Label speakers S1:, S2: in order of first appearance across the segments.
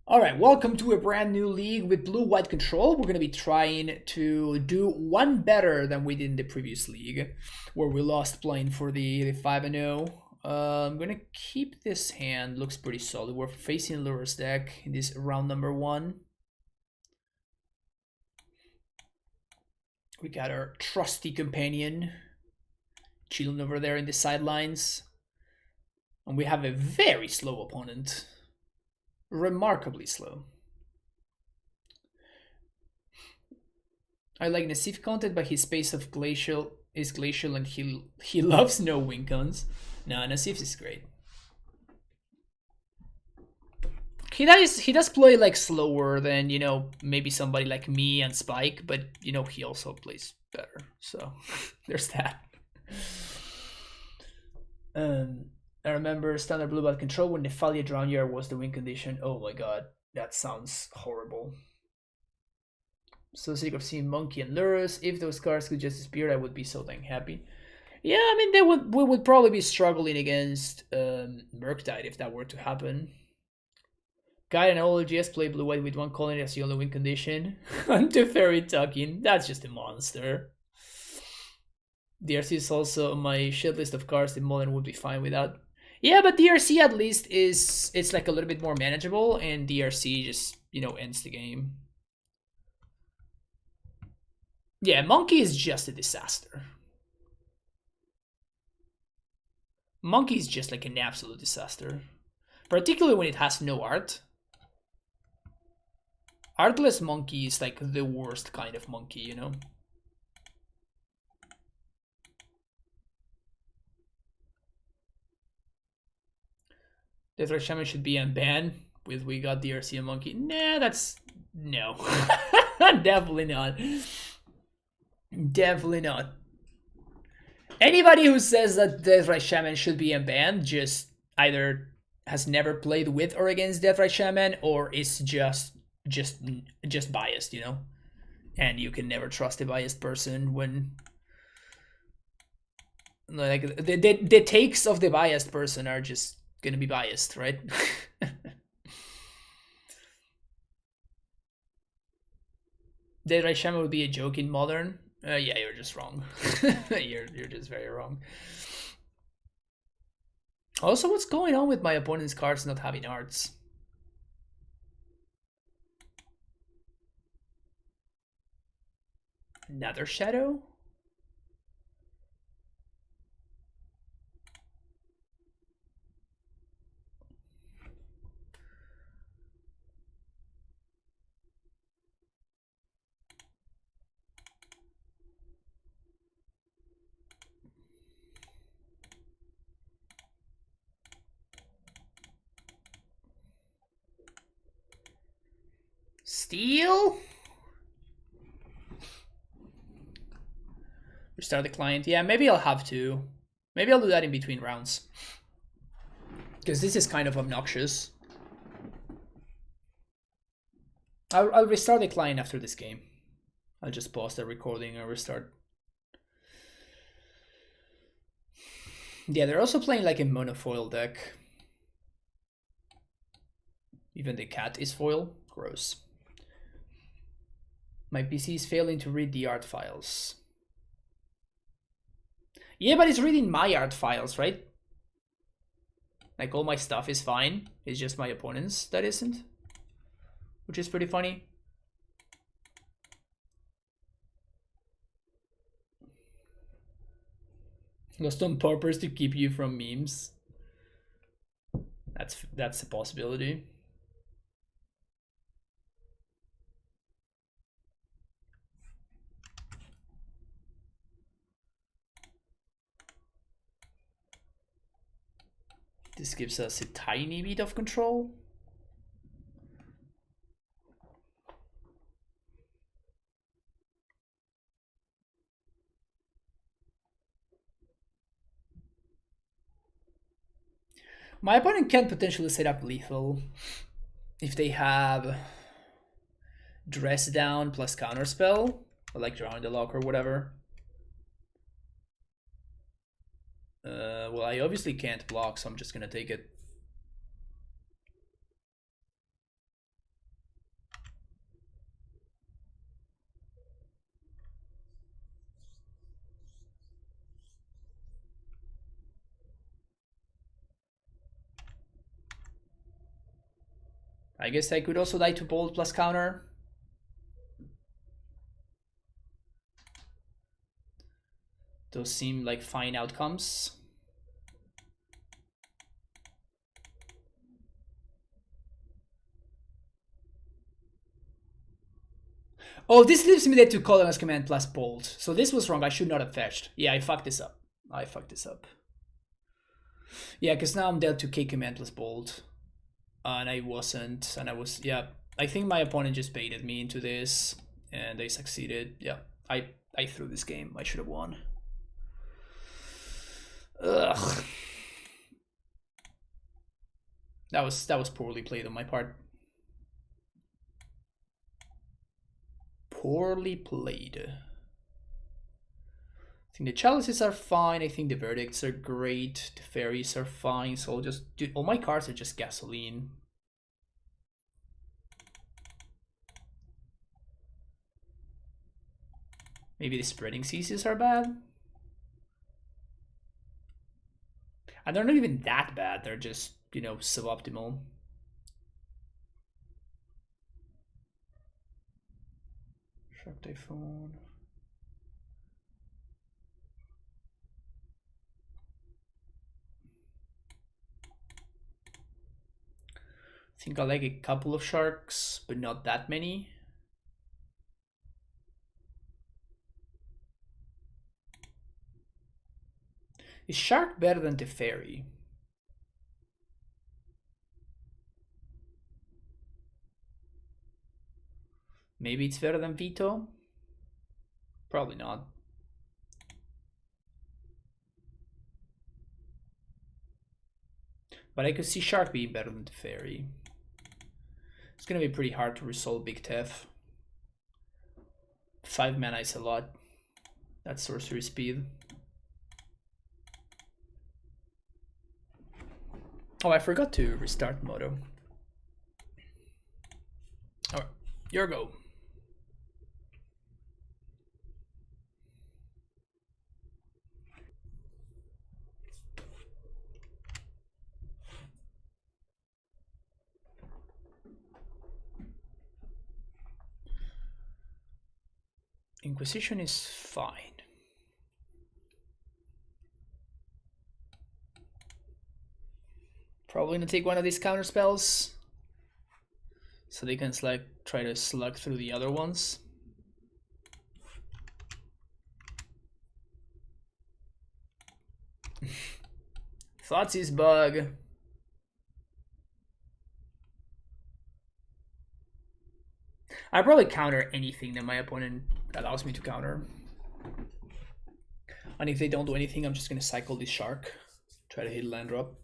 S1: All right, welcome to a brand new league with blue-white control. We're going to be trying to do one better than we did in the previous league, where we lost playing for the 5-0. I'm going to keep this hand. Looks pretty solid. We're facing Lurrus deck in this round number 1. We got our trusty companion chilling over there in the sidelines. And we have a very slow opponent. Remarkably slow. I like Nassif content, but his pace of glacial is glacial, and he loves no win cons. No, Nassif is great. He does play like slower than maybe somebody like me and Spike, but he also plays better. So there's that. I remember standard blue belt control when Nephalia Drown Year was the win condition. Oh my god, that sounds horrible. So sick of seeing Monkey and Lurrus. If those cards could just disappear, I would be so dang happy. Yeah, I mean we would probably be struggling against Murktide if that were to happen. Guy and OLGS play blue white with one colony as the only win condition. Onto Fairy Tucking. That's just a monster. DRC is also on my shit list of cards that Modern would be fine without. Yeah, but DRC at least it's like a little bit more manageable, and DRC just ends the game. Yeah, Monkey is just a disaster. Monkey is just like an absolute disaster, particularly when it has no art. Artless Monkey is like the worst kind of monkey, Death Shaman should be unbanned with we got DRC and Monkey. Nah, that's no. Definitely not. Definitely not. Anybody who says that Death Shaman should be unbanned just either has never played with or against Death Shaman, or is just biased, And you can never trust a biased person when like the takes of the biased person are just gonna be biased, right? Dead Shaman would be a joke in Modern. Yeah, you're just wrong. you're just very wrong. Also, what's going on with my opponent's cards not having arts? Another Shadow? Steel? Restart the client. Yeah, maybe I'll have to. Maybe I'll do that in between rounds. Because this is kind of obnoxious. I'll restart the client after this game. I'll just pause the recording and restart. Yeah, they're also playing like a monofoil deck. Even the cat is foil. Gross. My PC is failing to read the art files. Yeah, but it's reading my art files, right? Like all my stuff is fine. It's just my opponent's that isn't. Which is pretty funny. Lost on purpose to keep you from memes. That's a possibility. This gives us a tiny bit of control. My opponent can potentially set up lethal if they have dress down plus counterspell, or like drawing the lock or whatever. Well, I obviously can't block, so I'm just gonna take it. I guess I could also die to Bolt plus counter. Those seem like fine outcomes. Oh, this leaves me there to Colonel's Command plus Bolt. So this was wrong. I should not have fetched. Yeah, I fucked this up. Yeah, because now I'm dealt to K Command plus Bolt. And I wasn't. And I was... Yeah, I think my opponent just baited me into this. And they succeeded. Yeah, I threw this game. I should have won. Ugh. That was poorly played on my part. Poorly played. I think the chalices are fine. I think the verdicts are great. The fairies are fine. So I'll just do... All my cards are just gasoline. Maybe the spreading CCs are bad. And they're not even that bad. They're just, you know, suboptimal. Shark Typhoon. I think I like a couple of sharks, but not that many. Is shark better than Teferi? Maybe it's better than Veto? Probably not. But I could see shark being better than Teferi. It's gonna be pretty hard to resolve Big Tef. 5 mana is a lot. That's sorcery speed. Oh, I forgot to restart Moto. Alright, your go. Inquisition is fine. Probably gonna take one of these counter spells so they can like try to slug through the other ones. Thoughtseize bug. I probably counter anything that my opponent allows me to counter. And if they don't do anything, I'm just gonna cycle this shark. Try to hit land drop.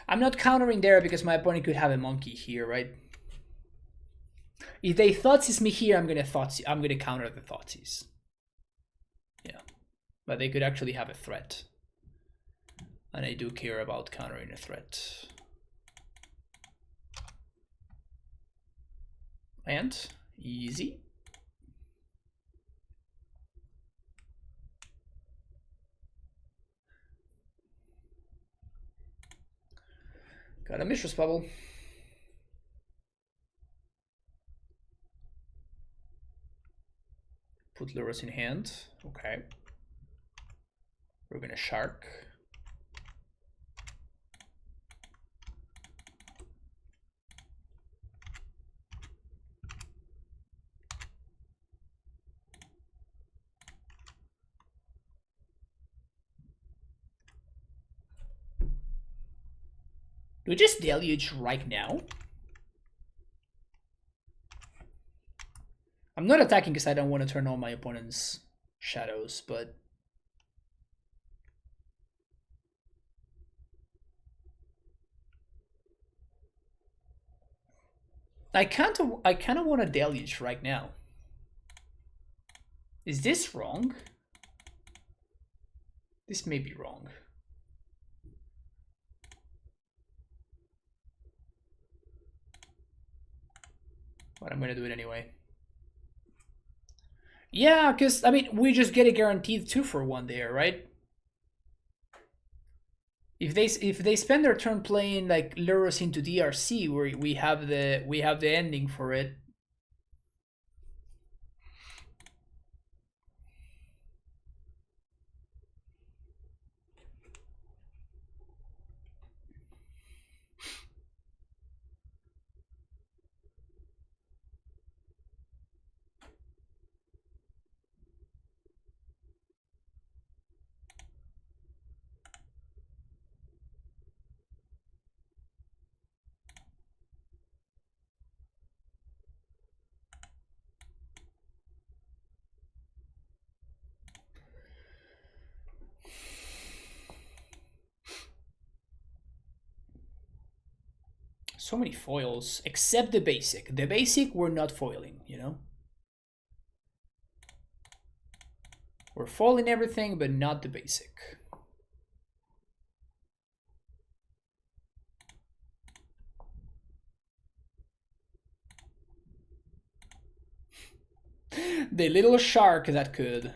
S1: I'm not countering there because my opponent could have a monkey here, right? If they Thoughtseize me here, I'm gonna counter the Thoughtseize. Yeah. But they could actually have a threat. And I do care about countering a threat. And easy. Got a Mistress Bubble. Put Lurrus in hand. Okay. We're gonna shark. Do we just deluge right now? I'm not attacking because I don't want to turn on my opponent's shadows, but I kind of want to deluge right now. Is this wrong? This may be wrong. But I'm gonna do it anyway. Yeah, because, I mean, we just get a guaranteed 2 for 1 there, right? If they spend their turn playing like Lurrus into DRC, where we have the ending for it. So many foils, except the basic. The basic we're not foiling, you know? We're foiling everything, but not the basic. The little shark that could.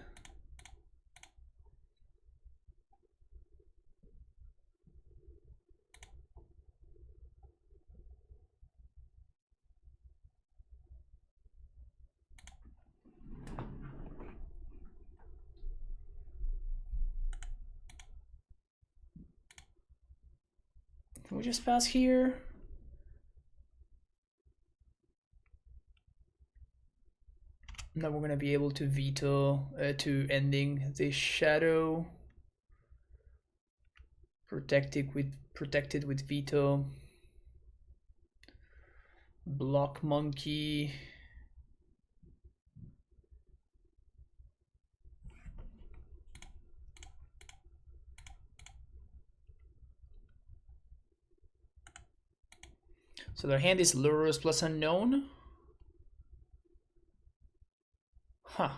S1: Can we just pass here? Now we're gonna be able to veto to ending the shadow. Protected with veto. Block monkey. So their hand is Lurrus plus unknown. Huh.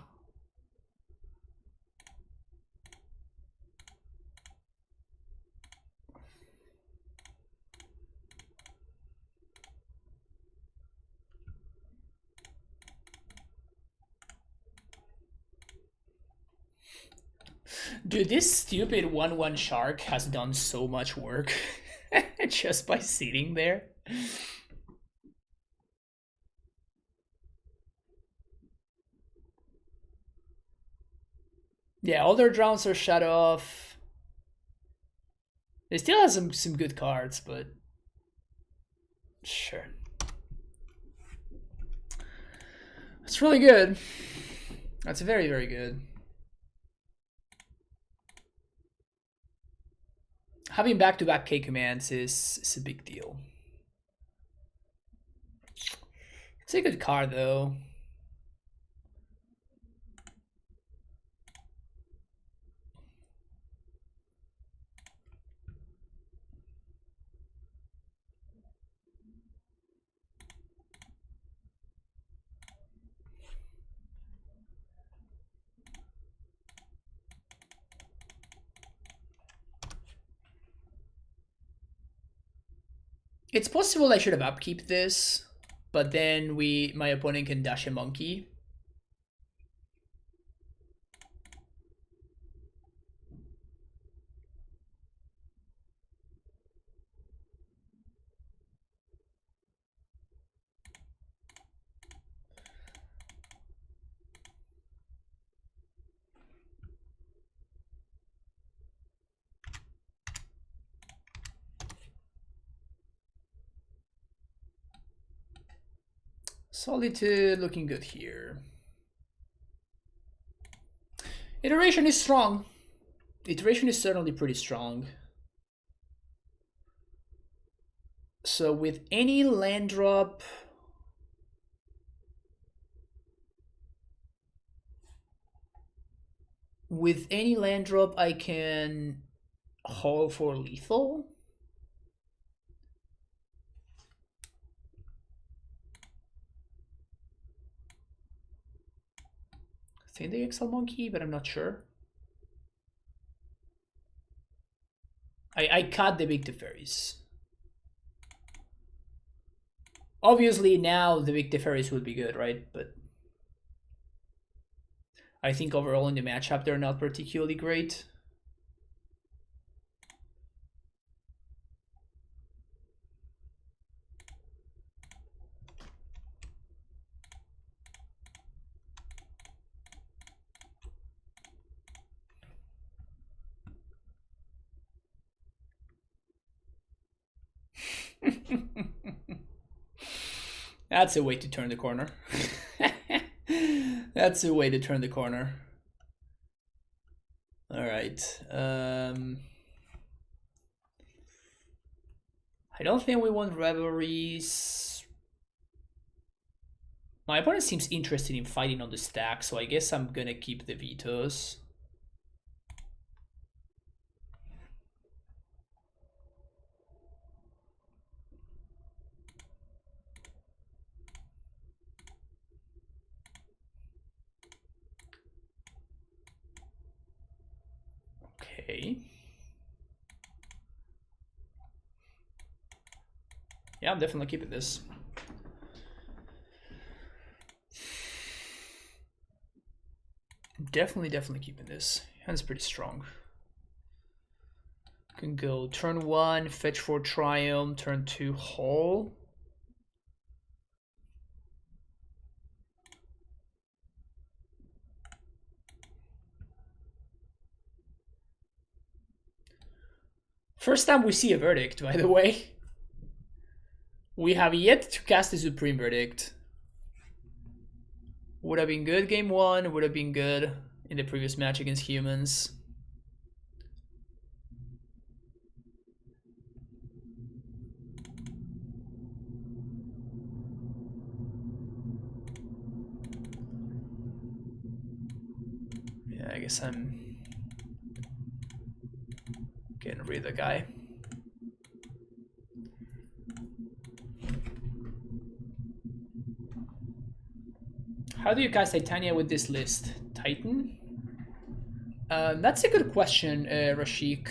S1: Dude, this stupid 1/1 shark has done so much work just by sitting there. Yeah, all their drowns are shut off. They still have some good cards, but sure. It's really good. That's very, very good. Having back-to-back K commands is a big deal. It's a good card though. It's possible I should have upkeep this, but then my opponent can dash a monkey. Solitude looking good here. Iteration is strong. Iteration is certainly pretty strong. So with any land drop, I can haul for lethal. think they exile Monkey, but I'm not sure. I cut the big Teferis. Obviously now the big Teferis would be good, right? But I think overall in the matchup they're not particularly great. That's a way to turn the corner. That's a way to turn the corner. All right. I don't think we want Revelries. My opponent seems interested in fighting on the stack, so I guess I'm gonna keep the vetoes. Okay. Yeah, I'm definitely keeping this. Definitely keeping this. Hand's pretty strong. Can go turn 1, fetch for Triumph, turn 2, Haul. First time we see a verdict, by the way. We have yet to cast a Supreme Verdict. Would have been good game 1, would have been good in the previous match against humans. Yeah, I guess I'm getting rid of the guy. How do you cast Titania with this list? Titan? That's a good question, Rashik.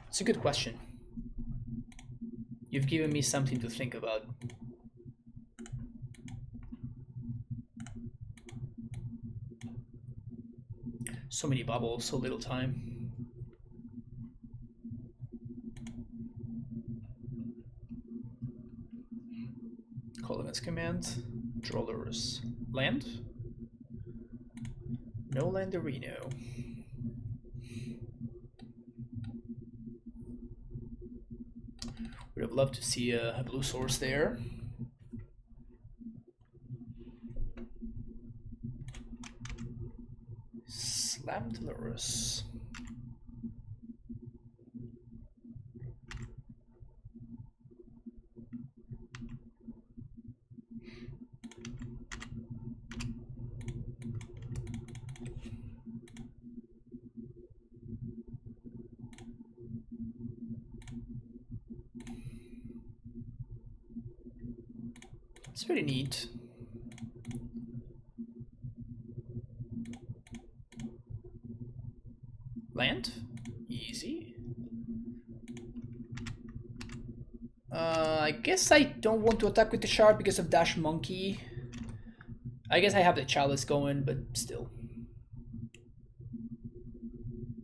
S1: It's a good question. You've given me something to think about. So many bubbles, so little time. Call against command. Draw Lurrus. Land? No Landerino. Would have loved to see a blue source there. Slammed Lurrus. It's pretty neat. Land? Easy. I guess I don't want to attack with the Shard because of Dash Monkey. I guess I have the Chalice going, but still.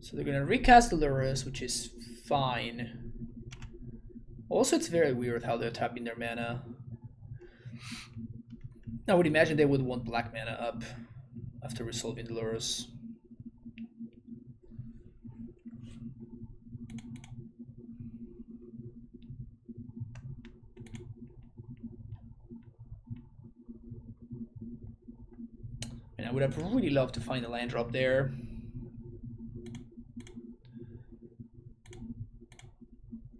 S1: So they're gonna recast the Lurrus, which is fine. Also, it's very weird how they're tapping their mana. I would imagine they would want black mana up after resolving the Lurrus. And I would have really loved to find a land drop there.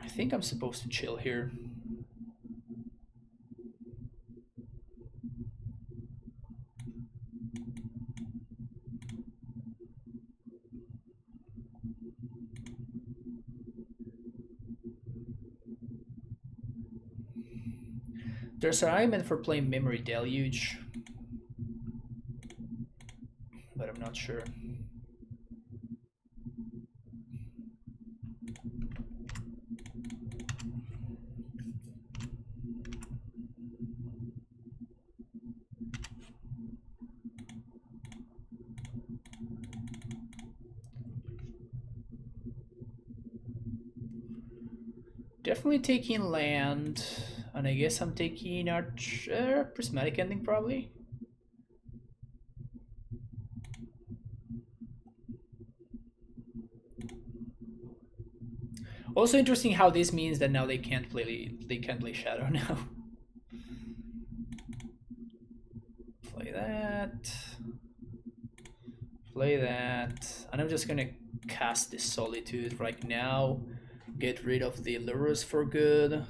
S1: I think I'm supposed to chill here. There's an argument for playing Memory Deluge. but I'm not sure. Definitely taking land, and I guess I'm taking Archer, Prismatic Ending probably. Also interesting how this means that now they can't play Shadow now. Play that. Play that. And I'm just gonna cast this Solitude right now. Get rid of the Lurrus for good.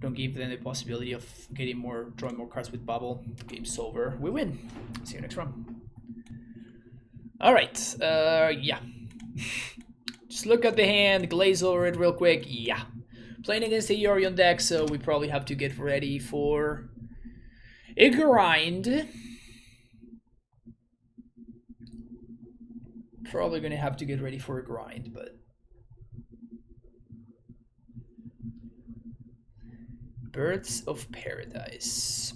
S1: Don't give them the possibility of drawing more cards with Bubble. Game's over. We win. See you next round. All right. Yeah. Just look at the hand, glaze over it real quick. Yeah. Playing against the Yorion deck, so we probably have to get ready for a grind. Probably gonna have to get ready for a grind, but Birds of Paradise.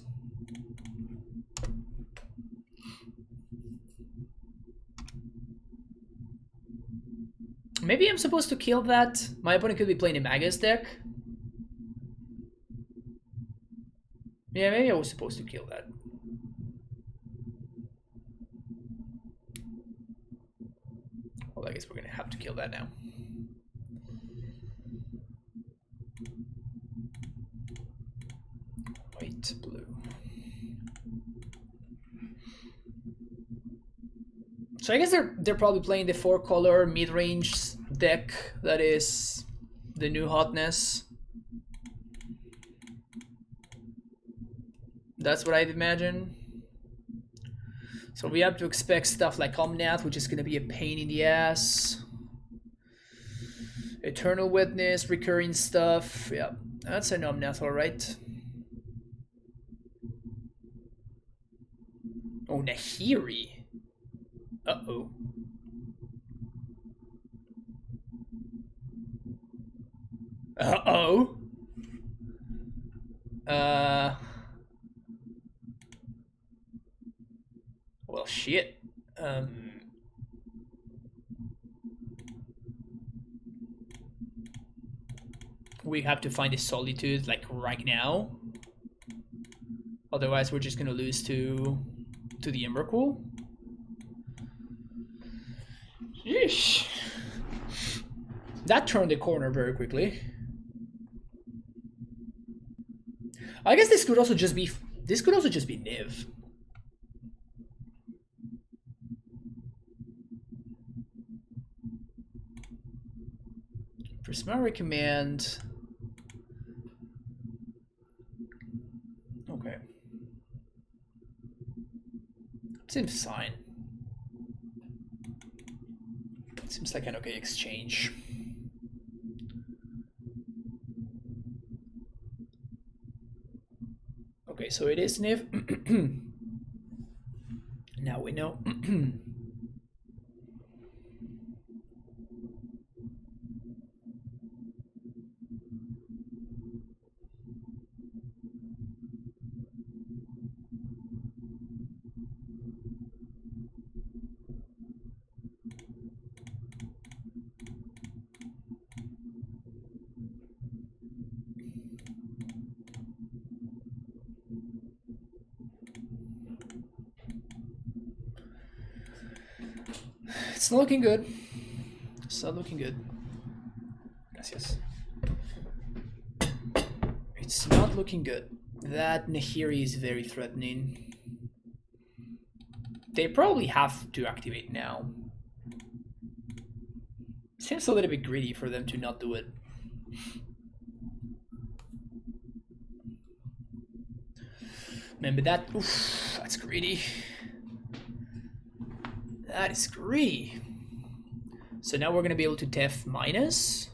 S1: Maybe I'm supposed to kill that. My opponent could be playing a Magus deck. Yeah, maybe I was supposed to kill that. Well, I guess we're gonna have to kill that now. White, blue. So I guess they're probably playing the 4-color mid-range deck that is the new hotness. That's what I'd imagine. So we have to expect stuff like Omnath, which is going to be a pain in the ass. Eternal Witness, recurring stuff. Yeah, that's an Omnath, alright. Oh, Nahiri. Uh-oh. Uh-oh. Well, shit. We have to find a Solitude, like, right now. Otherwise, we're just gonna lose to the Emrakul. Yeesh. That turned the corner very quickly. I guess this could also just be Niv. Prismari Command. Okay. Seems fine. Seems like an okay exchange. Okay, so it is Niv. Now we know. It's not looking good. It's not looking good. Gracias. It's not looking good. That Nahiri is very threatening. They probably have to activate now. Seems a little bit greedy for them to not do it. Remember that? Oof, that's greedy. That is greedy. So now we're going to be able to def minus.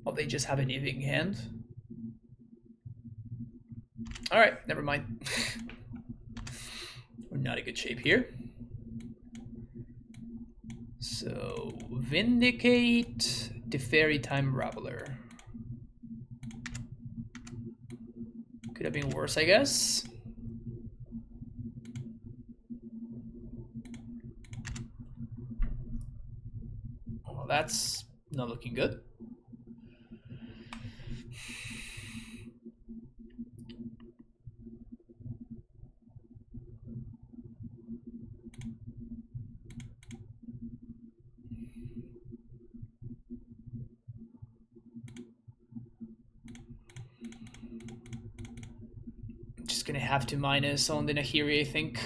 S1: Oh, they just have an evening hand. Alright, never mind. We're not in good shape here. So, Vindicate, Teferi Time Raveler. Could have been worse, I guess. Well, that's not looking good. Just gonna have to minus on the Nahiri, I think.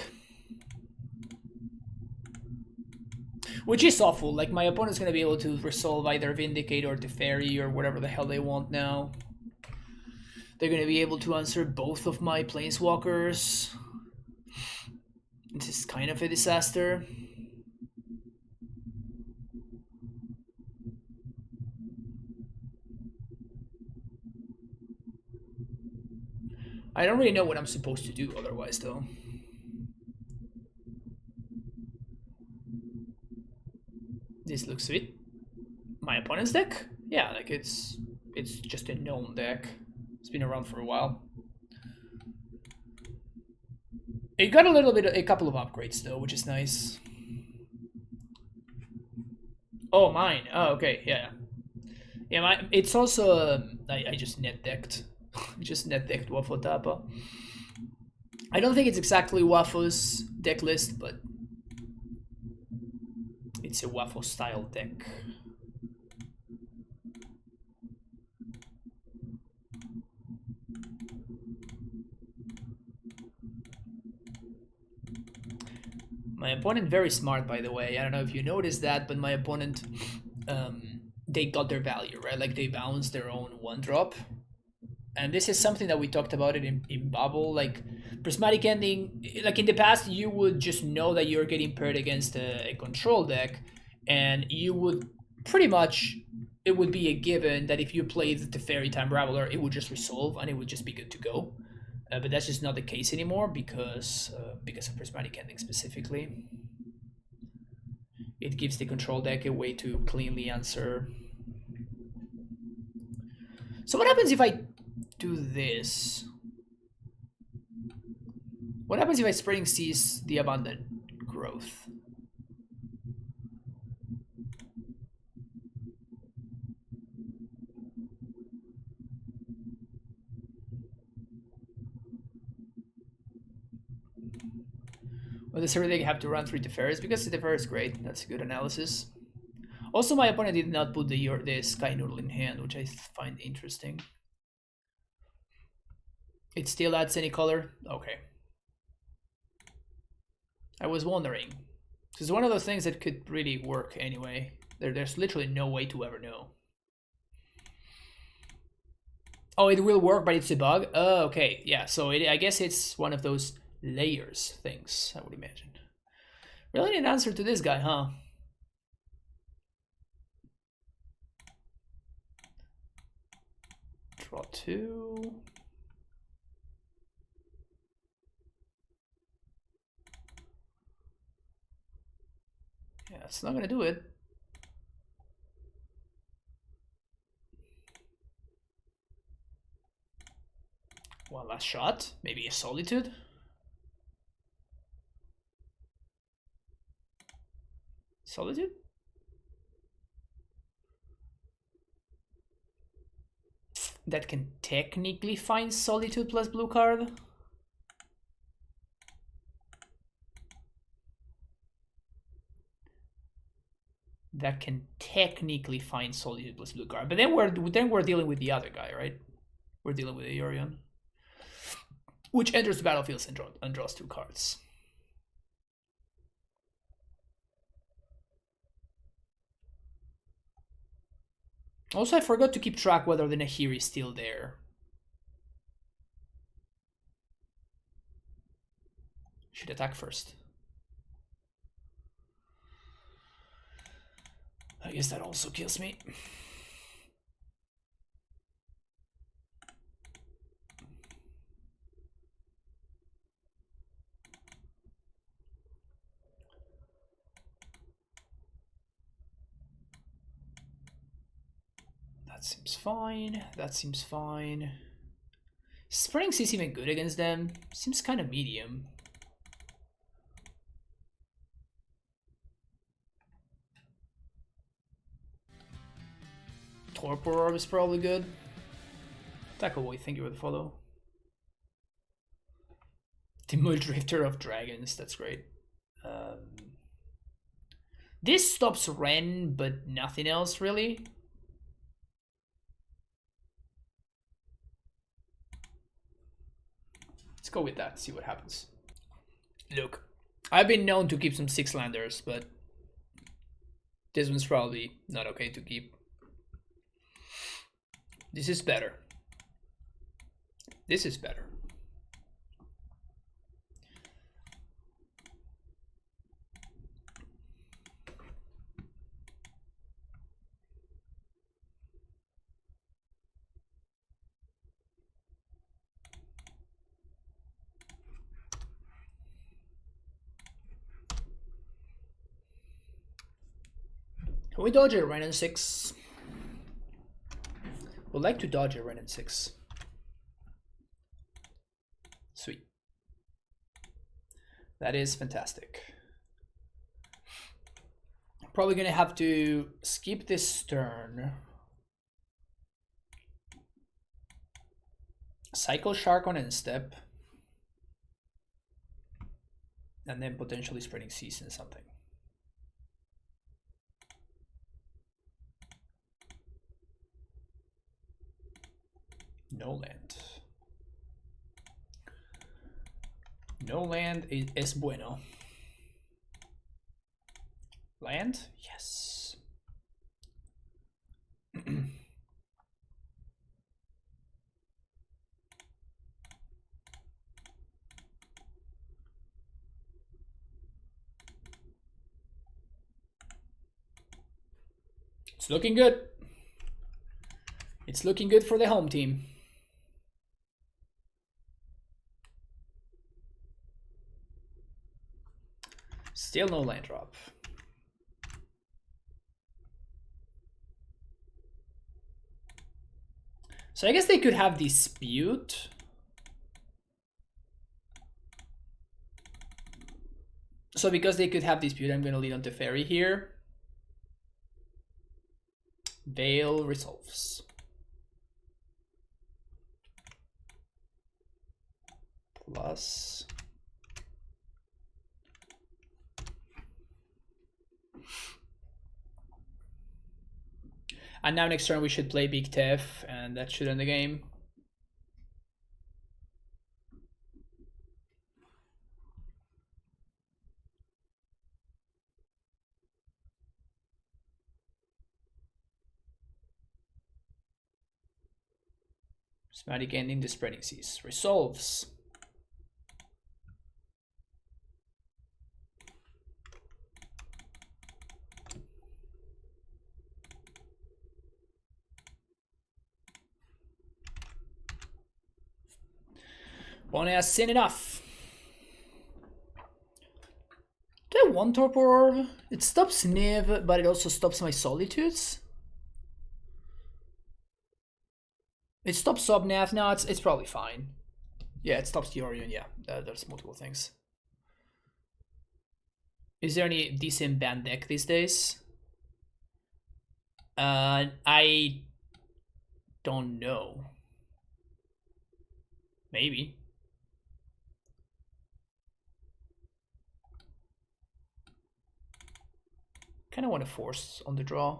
S1: Which is awful. Like, my opponent's gonna be able to resolve either Vindicate or Teferi or whatever the hell they want now. They're gonna be able to answer both of my Planeswalkers. This is kind of a disaster. I don't really know what I'm supposed to do otherwise, though. This looks sweet. My opponent's deck? Yeah, like it's just a known deck. It's been around for a while. It got a couple of upgrades though, which is nice. Oh, mine. Oh, okay, yeah. Yeah, it's also I just net decked. Just net decked Waffle Tapa. I don't think it's exactly Waffle's deck list, but it's a Waffle style deck. My opponent very smart, by the way. I don't know if you noticed that, but my opponent, they got their value, right? Like they bounced their own 1-drop. And this is something that we talked about it in Bubble. Like Prismatic Ending, like in the past, you would just know that you're getting paired against a control deck, and you would pretty much, it would be a given that if you played the Teferi Time Raveler, it would just resolve and it would just be good to go. But that's just not the case anymore because of Prismatic Ending specifically. It gives the control deck a way to cleanly answer. So what happens if I do this? What happens if I Spreading Seas the Abundant Growth? Well, does everything have to run through Teferis? Because the Teferi is great. That's a good analysis. Also, my opponent did not put the Sky Noodle in hand, which I find interesting. It still adds any color? Okay. I was wondering. It's one of those things that could really work anyway. There's literally no way to ever know. Oh, it will work, but it's a bug? Oh, okay. Yeah, so I guess it's one of those layers things, I would imagine. Really need an answer to this guy, huh? Draw 2. Yeah, it's not gonna do it. One last shot, maybe a Solitude. Solitude? That can technically find Solitude plus blue card. That can technically find Solitude plus blue card. But then we're dealing with the other guy, right? We're dealing with a Yorion, which enters the battlefield and draws 2 cards. Also, I forgot to keep track whether the Nahiri is still there. Should attack first. guess that also kills me. That seems fine. That seems fine. Springs is even good against them. Seems kind of medium. Torpor Orb is probably good. Tackle Boy, thank you for the follow. The Muldrifter of Dragons, that's great. This stops Ren, but nothing else really. Let's go with that, see what happens. Look, I've been known to keep some 6-landers, but this one's probably not okay to keep. This is better. This is better. Can we dodge a Ren and 6? Would like to dodge a Ren and 6. Sweet. That is fantastic. Probably gonna have to skip this turn. Cycle Shark on Instep. And then potentially Spreading Seas and something. No land. No land es bueno. Land? Yes. It's looking good. It's looking good for the home team. Still no land drop. So I guess they could have Dispute. So because they could have Dispute, I'm going to lead on to Fairy here. Veil resolves. Plus. And now next turn we should play Big Tef, and that should end the game. Prismatic Ending, the Spreading Seas. Resolves. One has seen enough. Do I want Torpor Orb? It stops Niv, but it also stops my Solitudes. It stops Subnath. No, it's probably fine. Yeah, it stops Yorion. Yeah, there's multiple things. Is there any decent Bant deck these days? I don't know. Maybe. Kind of want to force on the draw.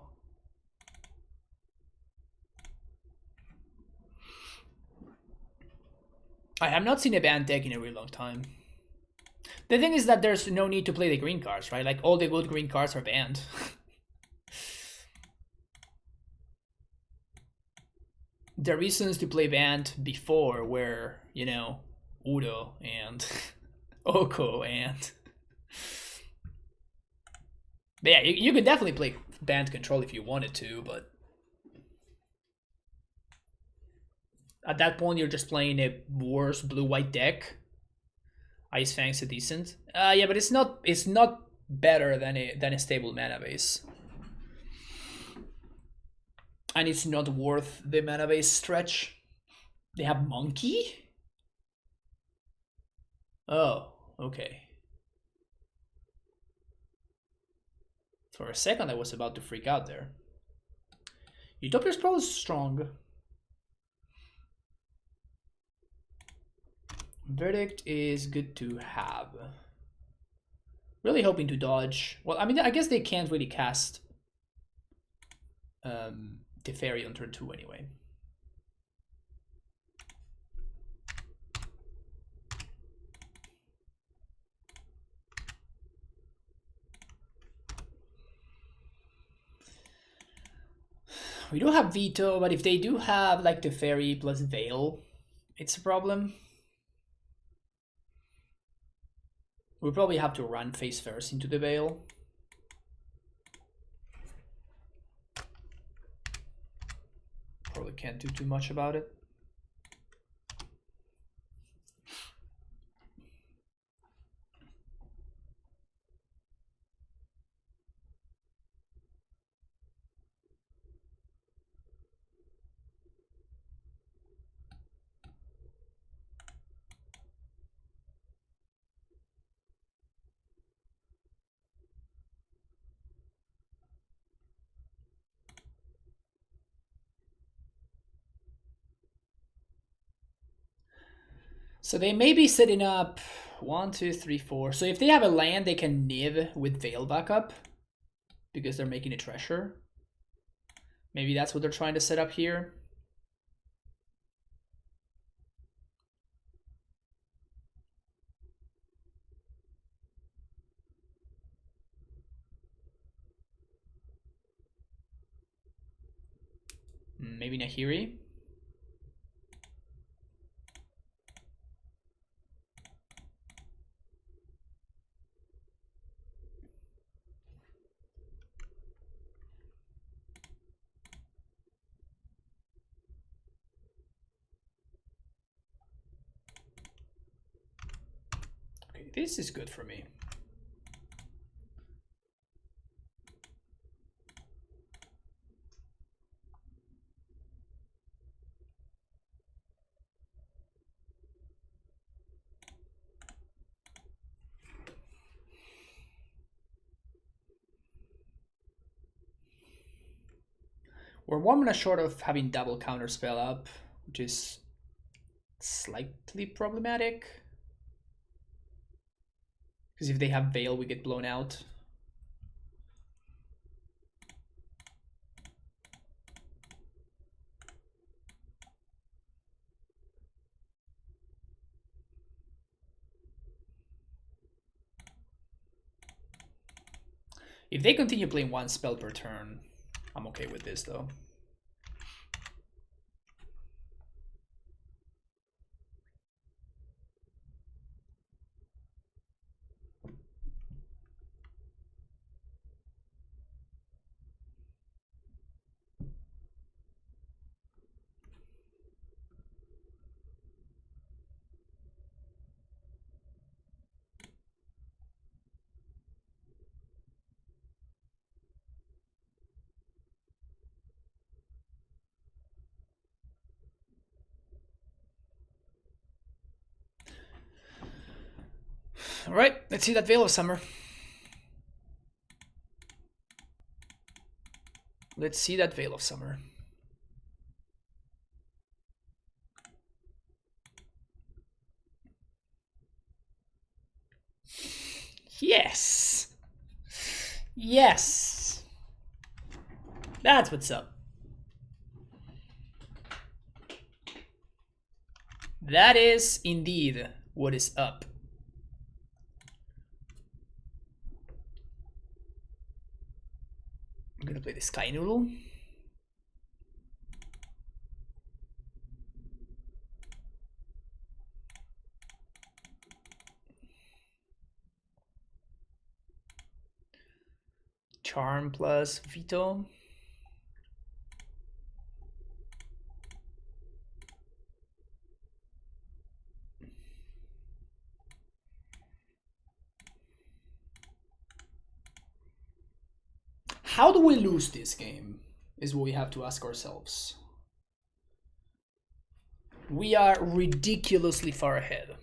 S1: I have not seen a Bant deck in a really long time. The thing is that there's no need to play the green cards, right? Like all the good green cards are banned. The reasons to play Bant before were, you know, Udo and Oko and... But yeah, you could definitely play Bant control if you wanted to, but at that point you're just playing a worse blue-white deck. Ice Fang's a decent. Yeah, but it's not better than a stable mana base. And it's not worth the mana base stretch. They have Monkey? Oh, okay. For a second I was about to freak out there. Utopia's Pro is strong. Verdict is good to have. Really hoping to dodge. Well, I mean, I guess they can't really cast Teferi on turn 2 anyway. We do have Veto, but if they do have like Teferi plus Veil, it's a problem. We'll probably have to run face first into the Veil. Probably can't do too much about it. So they may be setting up 1, 2, 3, 4. So if they have a land, they can Niv with Veil backup because they're making a treasure. Maybe that's what they're trying to set up here. Maybe Nahiri. Okay, this is good for me. We're 1 mana short of having double counterspell up, which is slightly problematic. Because if they have Veil, we get blown out. If they continue playing 1 spell per turn, I'm okay with this though. All right, let's see that Veil of Summer. Let's see that Veil of Summer. Yes. Yes. That's what's up. That is indeed what is up. I'm gonna play the Sky Noodle. Charm plus Veto. How do we lose this game is what we have to ask ourselves. We are ridiculously far ahead.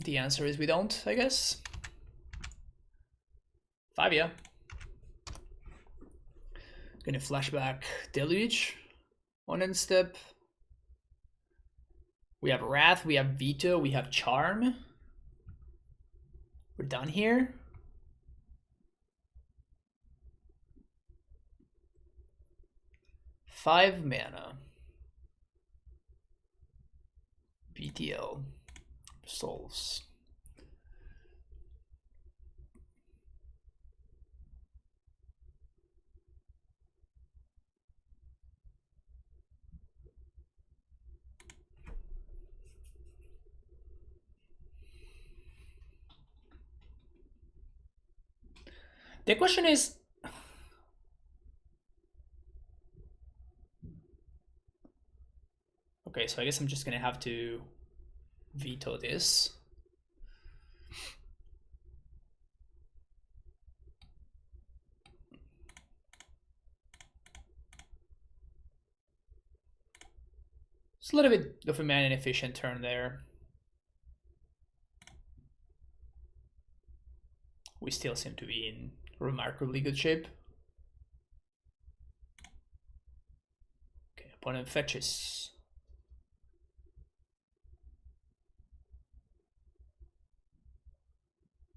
S1: The answer is we don't, I guess. 5, yeah. Gonna flashback Deluge on end step. We have Wrath, we have Veto, we have Charm. We're done here. Five mana. BTL. Souls. The question is, okay, so I guess I'm just gonna have to veto this. It's a little bit of a man inefficient turn there. We still seem to be in remarkably good shape. Okay, opponent fetches.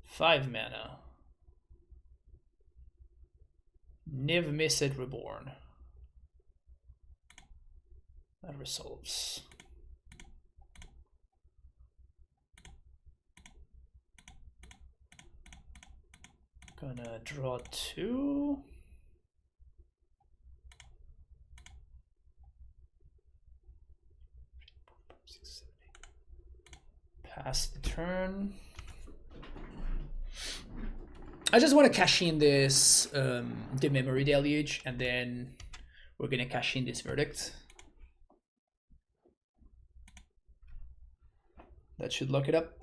S1: Five mana. Niv Mizzet Reborn. That resolves. Gonna draw 2. Pass the turn. I just want to cash in this the memory deluge, and then we're gonna cash in this verdict. That should lock it up.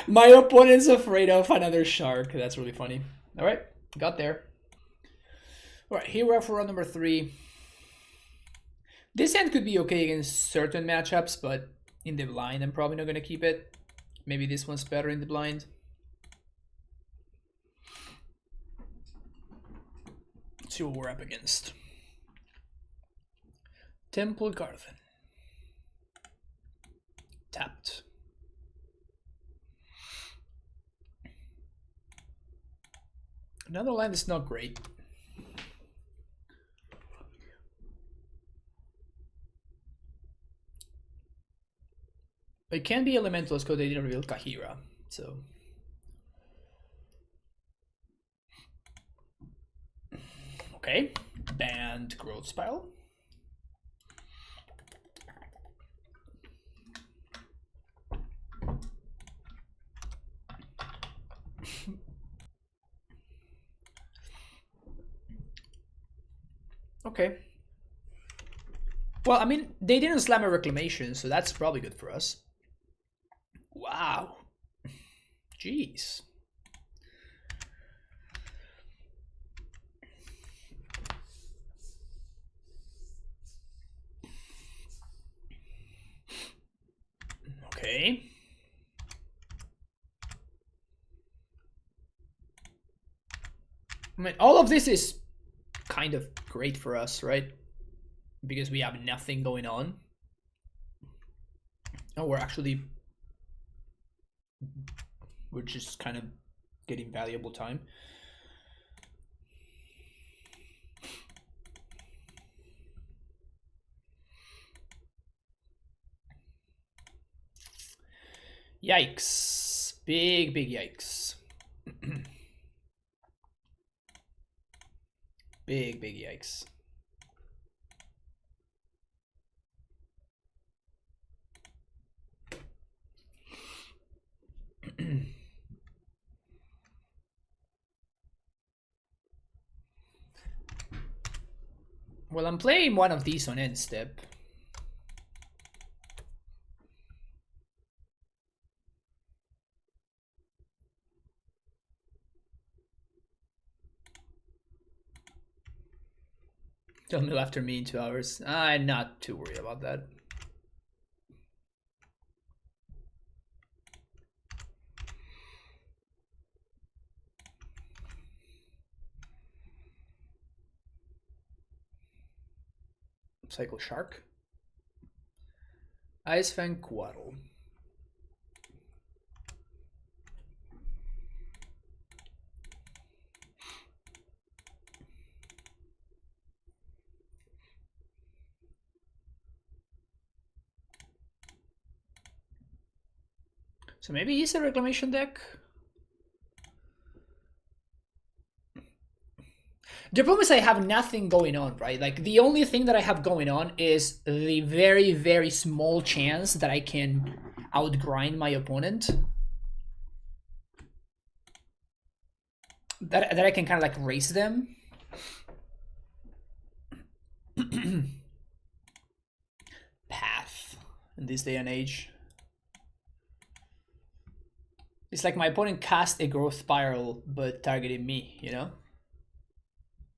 S1: My opponent's afraid of another shark. That's really funny. All right, got there. All right, here we are for round number 3. This hand could be okay against certain matchups, but in the blind, I'm probably not going to keep it. Maybe this one's better in the blind. Let's see what we're up against. Temple Garden. Tapped. Another line that's not great. It can be elementals because they didn't reveal Kahira, so. Okay, Bant Growth Spiral. Okay. Well, I mean, they didn't slam a Reclamation, so that's probably good for us. Wow. Jeez. Okay. I mean, all of this is kind of great for us, right? Because we have nothing going on. And we're just kind of getting valuable time. Yikes. Big yikes. Big yikes. Well, I'm playing one of these on end step. They'll mill after me in 2 hours. I'm not too worried about that. Cycle Shark. Ice Fang Quaddle. So maybe he's a Reclamation deck? The problem is I have nothing going on, right? Like, the only thing that I have going on is the very small chance that I can outgrind my opponent. That I can kind of like race them. Path in this day and age. It's like my opponent cast a growth spiral but targeted me, you know?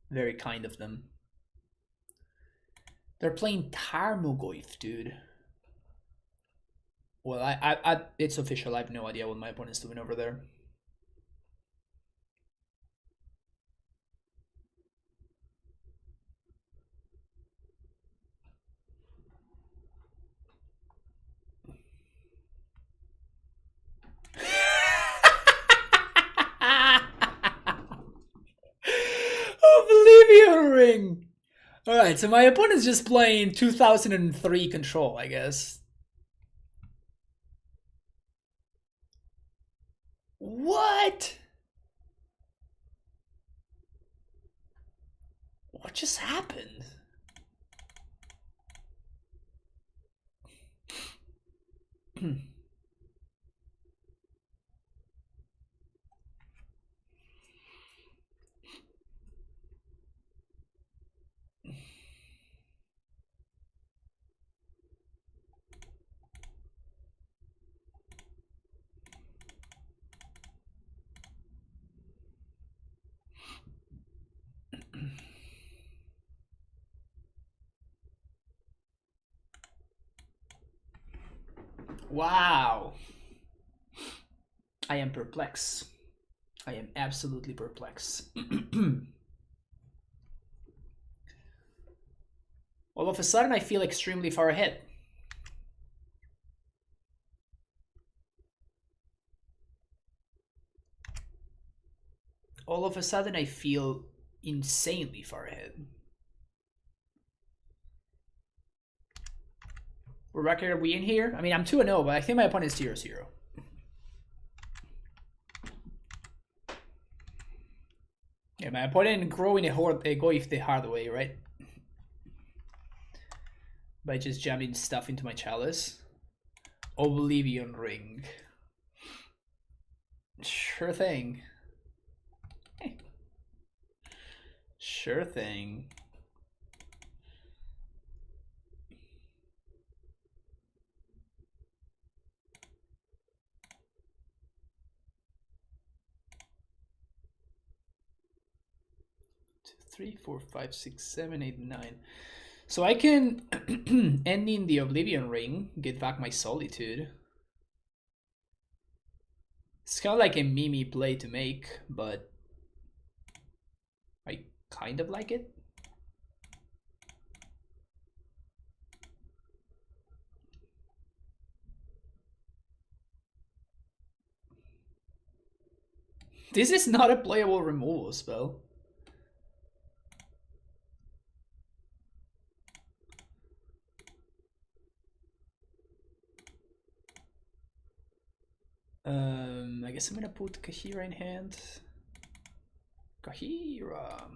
S1: Very kind of them. They're playing Tarmogoyf, dude. Well, I it's official. I have no idea what my opponent's doing over there. Oblivion Ring! Alright, so my opponent's just playing 2003 Control, I guess. What? What just happened? Wow. I am perplexed. I am absolutely perplexed. All of a sudden, I feel extremely far ahead. All of a sudden, I feel insanely far ahead. What record are we in here? I mean, I'm 2-0, but I think my opponent is 0-0. Yeah, my opponent growing a Goyf the hard way, right? By just jamming stuff into my chalice. Oblivion Ring. Sure thing. Hey. Sure thing. Two, 3, 4, 5, 6, 7, 8, 9. So I can end in the Oblivion Ring, get back my Solitude. It's kind of like a Mimi play to make, but I kind of like it. This is not a playable removal spell. I guess I'm gonna put Kahira in hand. Kahira.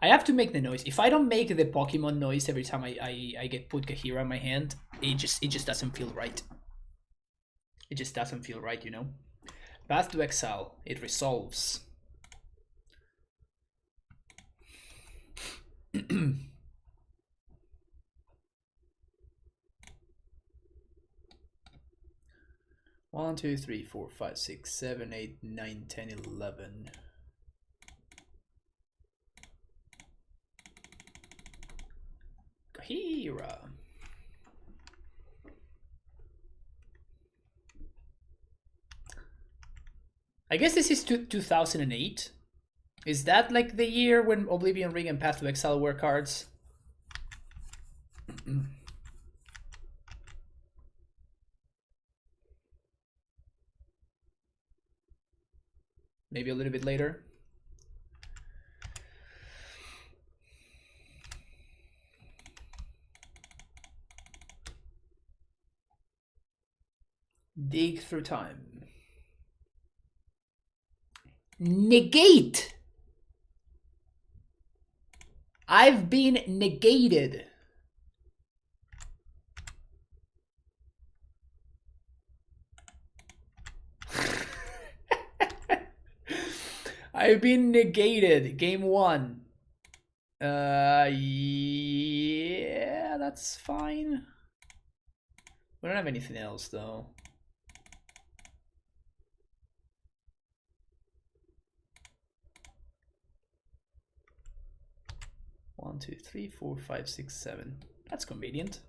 S1: I have to make the noise. If I don't make the Pokemon noise every time I get Putgahira in my hand, it just doesn't feel right. It just doesn't feel right, you know? Path to Exile. It resolves. One, two, three, 4, 5, 6, 7, 8, 9, 10, 11. Kahira. I guess this is 2008. Is that like the year when Oblivion Ring and Path to Exile were cards? Maybe a little bit later. Dig through time. Negate! I've been negated. I've been negated. Game 1. Yeah, that's fine. We don't have anything else though. One, two, three, 4, 5, 6, 7. That's convenient.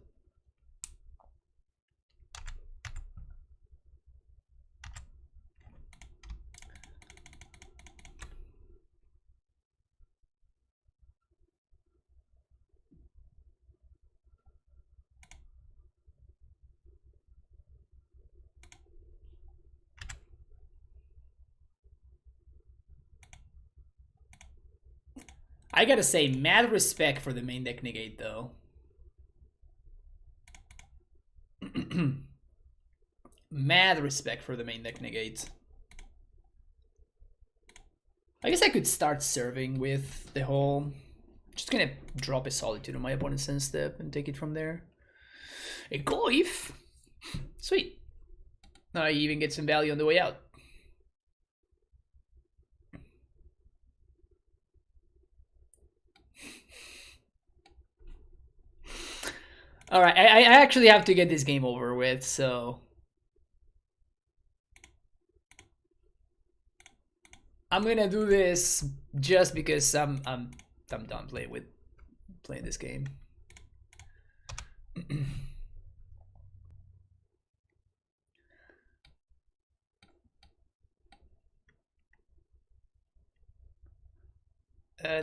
S1: I gotta say, mad respect for the main deck negate though. Mad respect for the main deck negate. I guess I could start serving with the whole... Just gonna drop a Solitude on my opponent's end step and take it from there. A Goif! Sweet. Now I even get some value on the way out. Alright, I actually have to get this game over with, so... I'm gonna do this just because I'm done playing this game.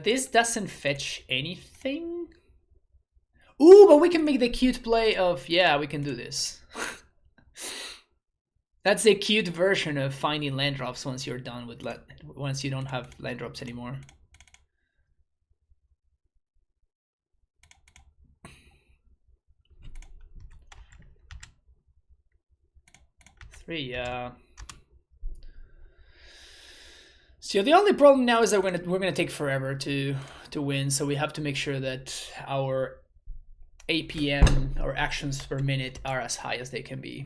S1: This doesn't fetch anything. Ooh, but we can make the cute play of, yeah, we can do this. That's a cute version of finding land drops once you're done with once you don't have land drops anymore. Three, So the only problem now is that we're gonna take forever to win, so we have to make sure that our APM, or actions per minute, are as high as they can be.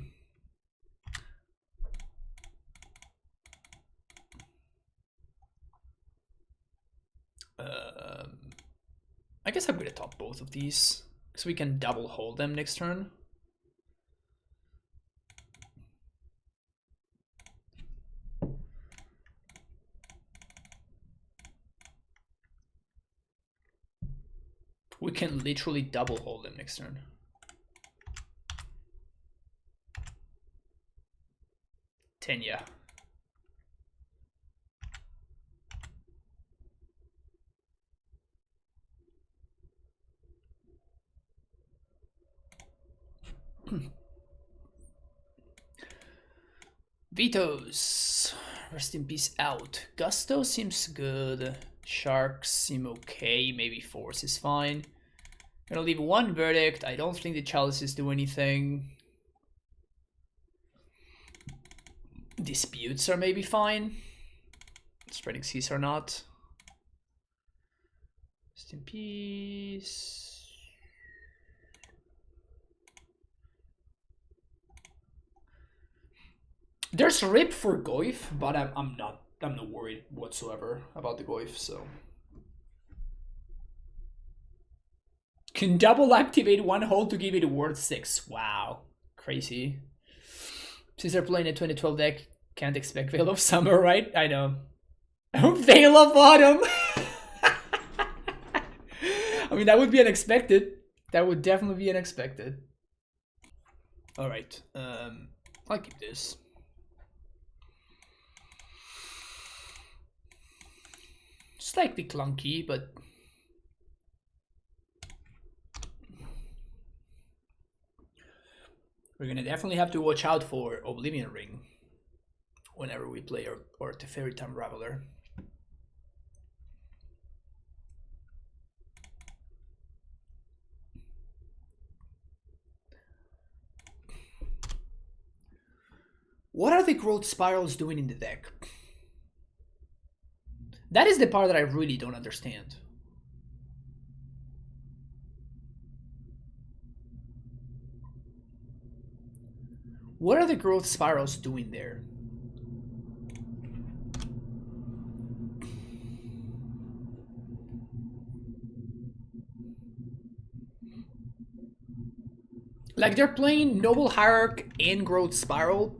S1: I guess I'm gonna top both of these, because we can double hold them next turn. We can literally double hold them next turn. Tenya. Vetoes. Rest in peace out. Gusto seems good. Sharks seem okay. Maybe Force is fine. Gonna leave one verdict. I don't think the chalices do anything. Disputes are maybe fine. Spreading seas are not. Rest in peace. There's rip for Goyf, but I'm not worried whatsoever about the Goyf, so. Can double activate one hold to give it a worth 6. Wow. Crazy. Since they're playing a 2012 deck, can't expect Veil of Summer, right? I know. Veil of Autumn! I mean, that would be unexpected. That would definitely be unexpected. Alright. I'll keep this. Slightly clunky, but we're gonna definitely have to watch out for Oblivion Ring whenever we play or Teferi Time Raveler. What are the growth spirals doing in the deck? That is the part that I really don't understand. What are the growth spirals doing there? Like they're playing Noble Hierarch and Growth Spiral.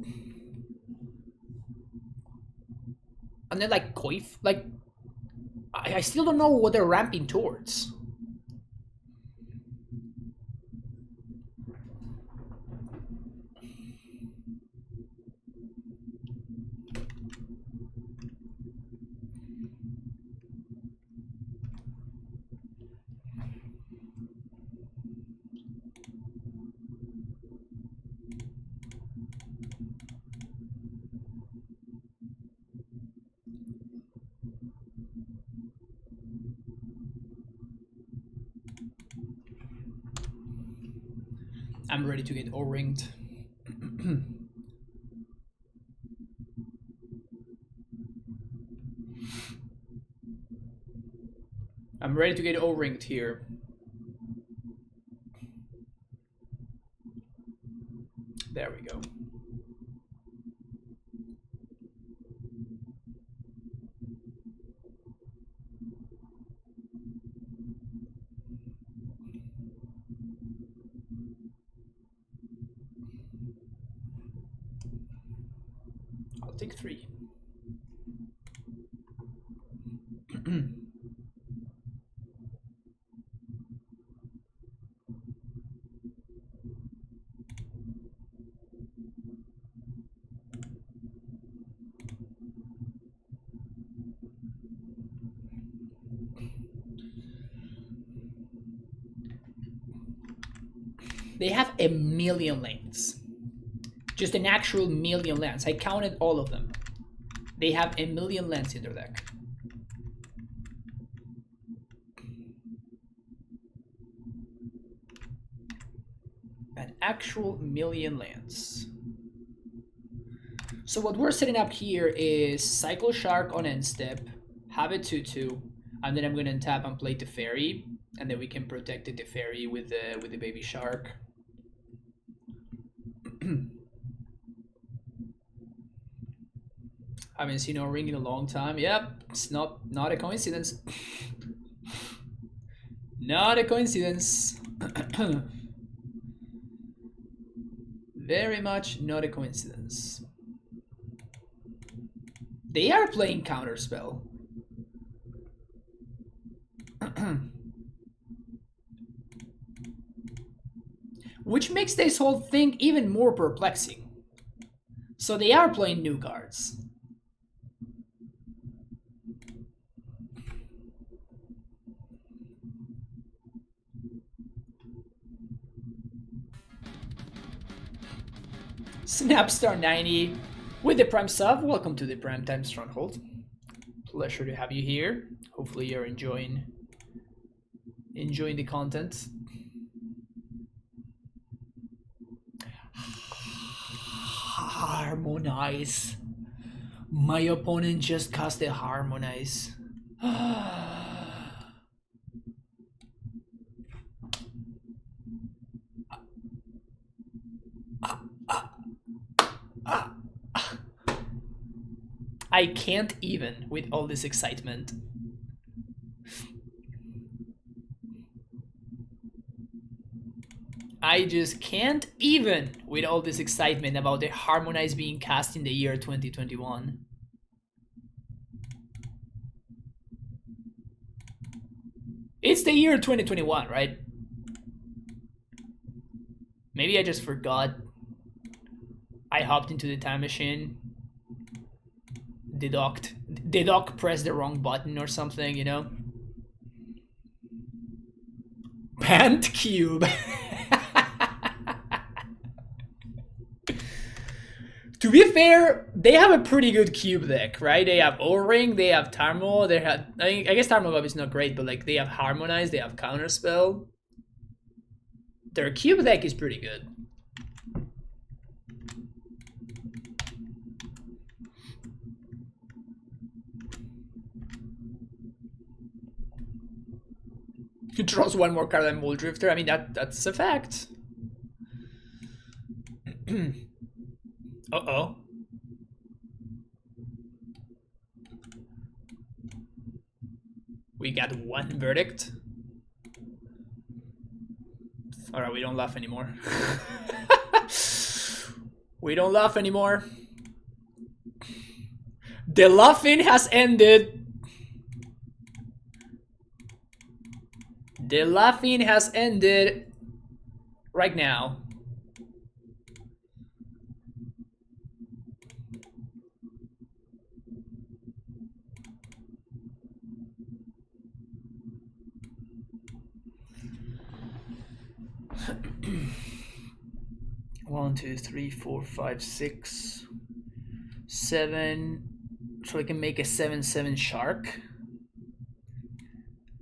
S1: And then like Coif, like I still don't know what they're ramping towards. I'm ready to get O-ringed. I'm ready to get O-ringed here. There we go. I'll take 3. They have a million lands. Just an actual million lands. I counted all of them. They have a million lands in their deck. An actual million lands. So what we're setting up here is Cycle Shark on end step, have a 2/2, and then I'm gonna untap and play Teferi, and then we can protect the Teferi with the baby shark. Haven't seen no ring in a long time. Yep, it's not a coincidence. Not a coincidence. Very much not a coincidence. They are playing Counterspell. Which makes this whole thing even more perplexing. So they are playing new cards. Snapstar 90 with the Prime sub. Welcome to the Primetime Stronghold. Pleasure to have you here. Hopefully you're enjoying the content. Harmonize. My opponent just cast a Harmonize. I can't even with all this excitement. I just can't even with all this excitement about the Harmonize being cast in the year 2021. It's the year 2021, right? Maybe I just forgot. I hopped into the time machine. The doc pressed the wrong button or something, you know? Bant cube. To be fair, they have a pretty good cube deck, right? They have O-Ring, they have Tarmo, they have... I guess Tarmo is not great, but like they have Harmonize, they have Counterspell. Their cube deck is pretty good. He draws one more card than Muldrifter. I mean, that's a fact. Uh-oh. We got one verdict. Alright, we don't laugh anymore. We don't laugh anymore. The laughing has ended. The laughing has ended right now. One, two, three, 4, 5, 6, 7. So I can make a 7/7 shark.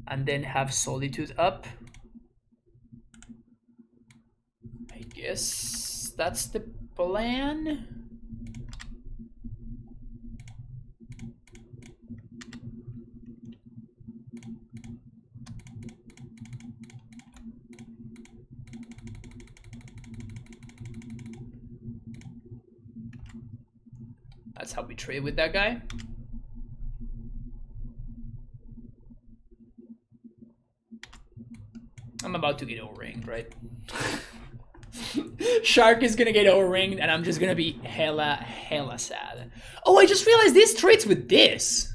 S1: And then have Solitude up. I guess that's the plan. That's how we trade with that guy. I'm about to get O-ringed, right? Shark is gonna get O-ringed and I'm just gonna be hella sad. Oh, I just realized this trades with this.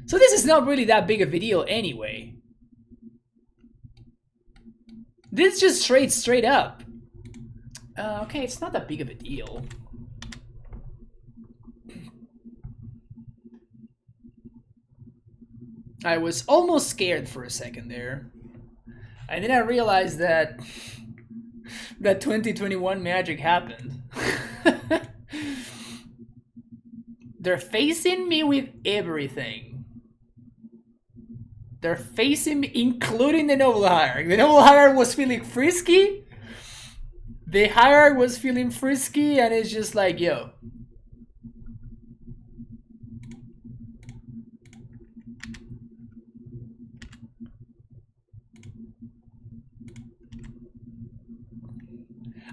S1: So this is not really that big of a deal anyway. This just trades straight up. Okay, it's not that big of a deal. I was almost scared for a second there. And then I realized that 2021 magic happened. They're facing me with everything. They're facing me, including the Noble Hierarch. The Noble Hierarch was feeling frisky. The Hierarch was feeling frisky, and it's just like, yo.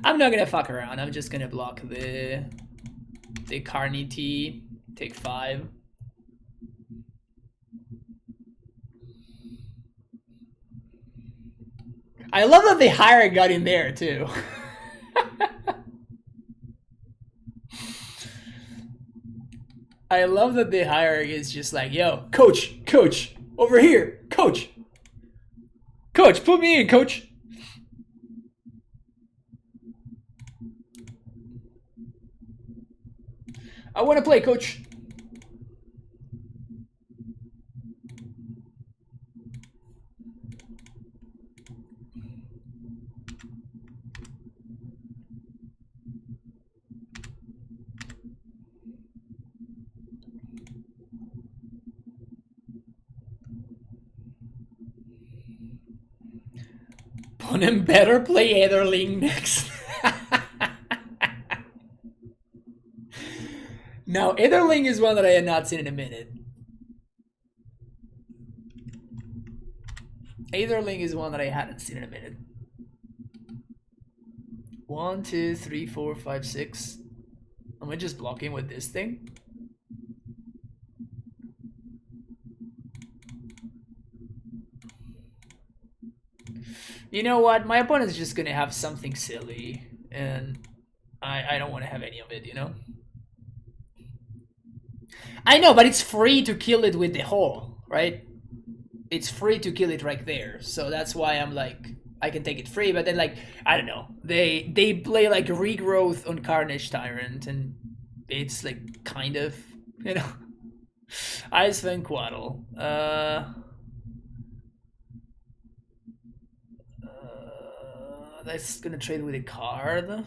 S1: I'm not gonna fuck around. I'm just gonna block the Carney T. Take 5. I love that the Hierarch got in there too. I love that the Hierarch is just like, yo, coach, over here, coach, put me in, coach. I want to play, coach. Opponent better play Aetherling next. Now, Aetherling is one that I had not seen in a minute. Aetherling is one that I hadn't seen in a minute. 1, 2, 3, 4, 5, 6. Am I just blocking with this thing? You know what? My opponent is just gonna have something silly, and I don't want to have any of it, you know? I know, but it's free to kill it with the hole, right? It's free to kill it right there, so that's why I'm like, I can take it free, but then like, I don't know. They play like regrowth on Carnage Tyrant, and it's like kind of, you know, Ice Quaddle. That's gonna trade with a card.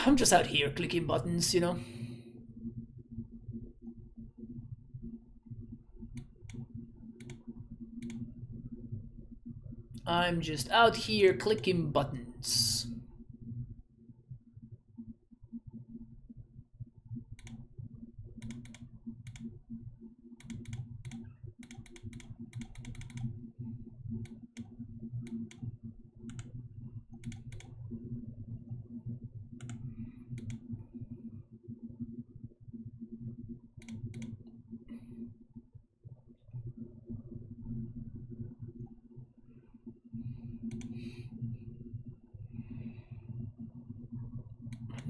S1: I'm just out here clicking buttons, you know. I'm just out here clicking buttons.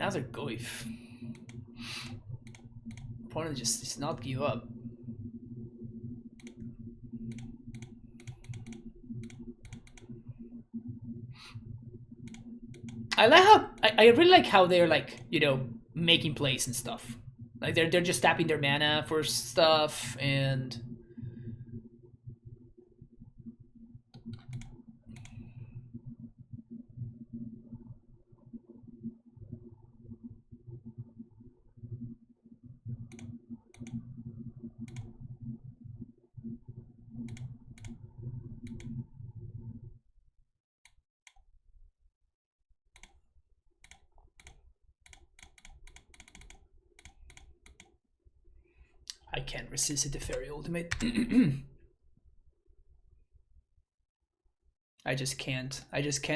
S1: Another Goif. Opponent just does not give up. I like how I really like how they're like, you know, making plays and stuff. Like they're just tapping their mana for stuff and I can't resist it, the Fairy Ultimate. I just can't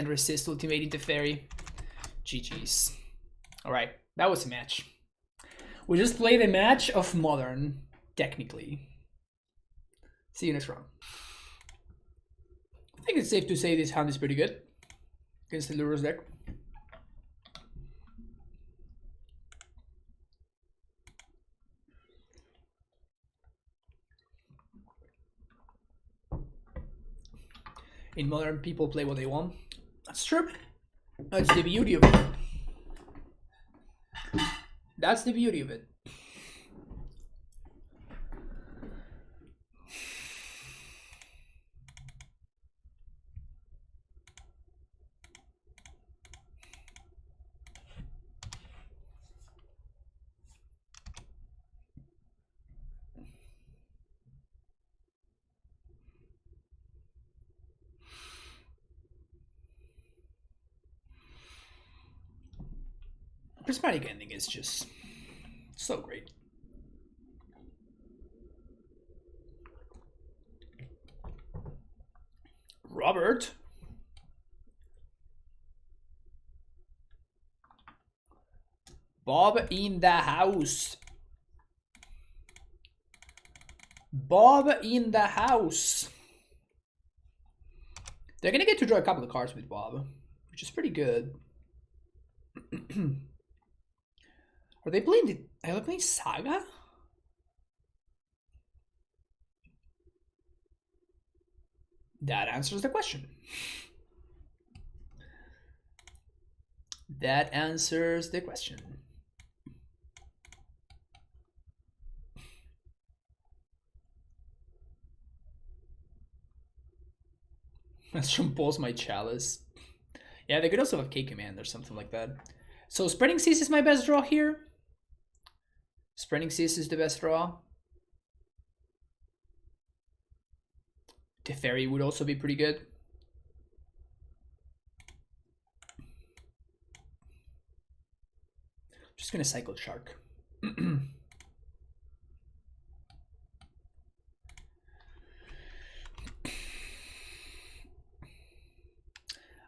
S1: resist ultimating the Fairy. GG's. Alright, that was a match. We just played a match of Modern, technically. See you next round. I think it's safe to say this hand is pretty good against the Lurrus deck. In Modern, people play what they want. That's true. That's the beauty of it. That's the beauty of it. Prismatic Ending is just so great. Robert. Bob in the house. Bob in the house. They're gonna get to draw a couple of cards with Bob, which is pretty good. Are they playing Saga? That answers the question. That answers the question. Let's compose my chalice. Yeah, they could also have K Command or something like that. So Spreading Seas is my best draw here. Spreading Seas is the best draw. Teferi would also be pretty good. Just gonna cycle Shark.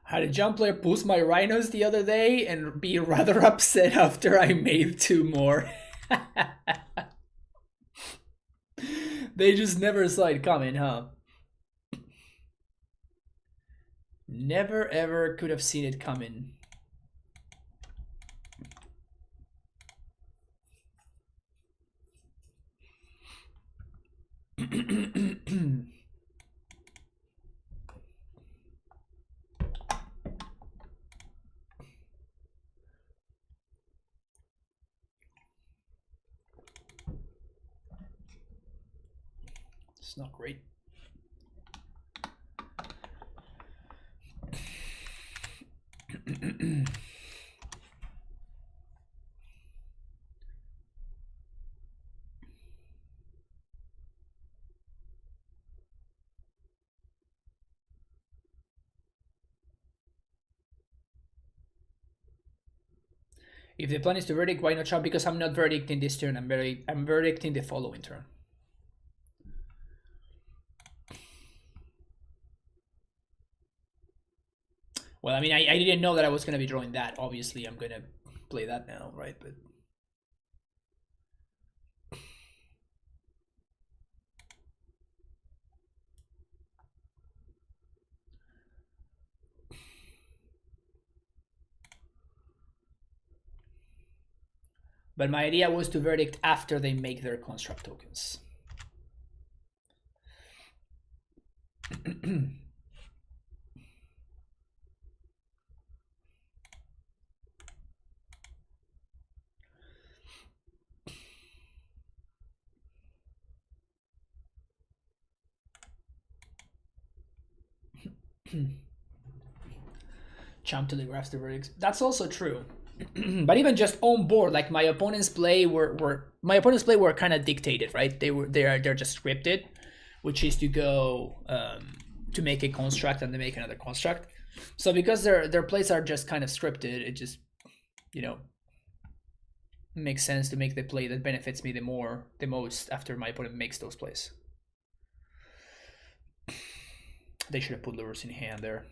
S1: Had a jump player boost my rhinos the other day and be rather upset after I made 2 more. They just never saw it coming, huh? Never ever could have seen it coming. It's not great. If the plan is to verdict, why not chop? Because I'm not verdicting this turn. I'm verdicting the following turn. Well, I mean, I didn't know that I was going to be drawing that. Obviously, I'm going to play that now, right? But my idea was to verdict after they make their construct tokens. Champ telegraphs the verdicts. That's also true. But even just on board, like my opponent's play were kind of dictated, right? They're just scripted, which is to go to make a construct and then make another construct. So because their plays are just kind of scripted, it just, you know, makes sense to make the play that benefits me the most after my opponent makes those plays. They should have put Lurrus in hand there.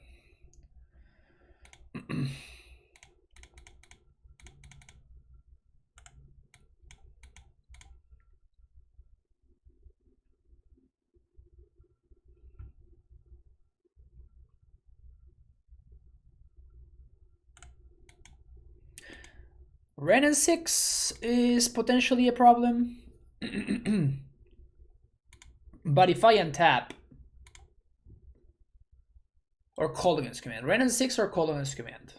S1: Ren and 6 is potentially a problem. But if I untap or call against command, Ren and 6 or call against command.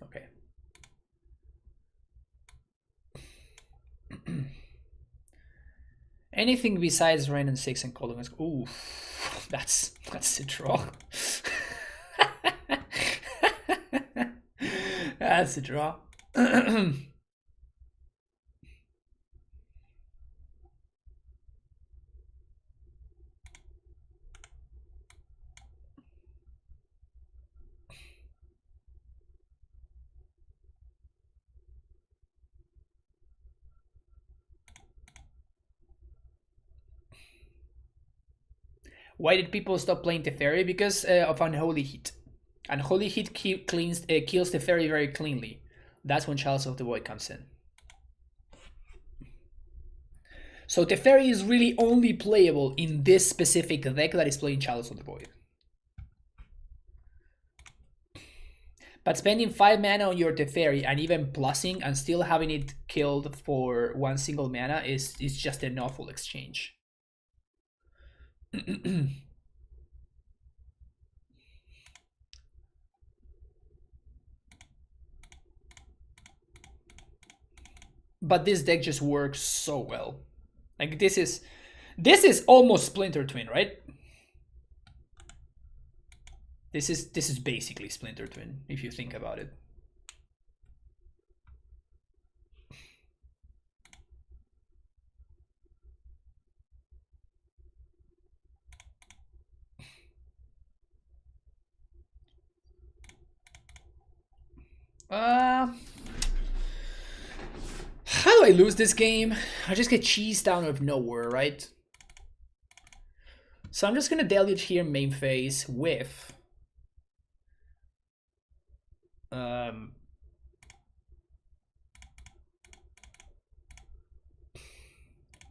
S1: Okay. Anything besides Ren and 6 and call against. Ooh, that's a draw. That's a draw. Why did people stop playing Teferi? Because of Unholy Heat. Unholy Heat kills Teferi very cleanly. That's when Chalice of the Void comes in. So Teferi is really only playable in this specific deck that is playing Chalice of the Void. But spending 5 mana on your Teferi and even plussing and still having it killed for 1 single mana is just an awful exchange. But this deck just works so well. Like this is almost Splinter Twin, right? This is basically Splinter Twin if you think about it. I lose this game? I just get cheesed down out of nowhere, right? So I'm just gonna deluge here main phase with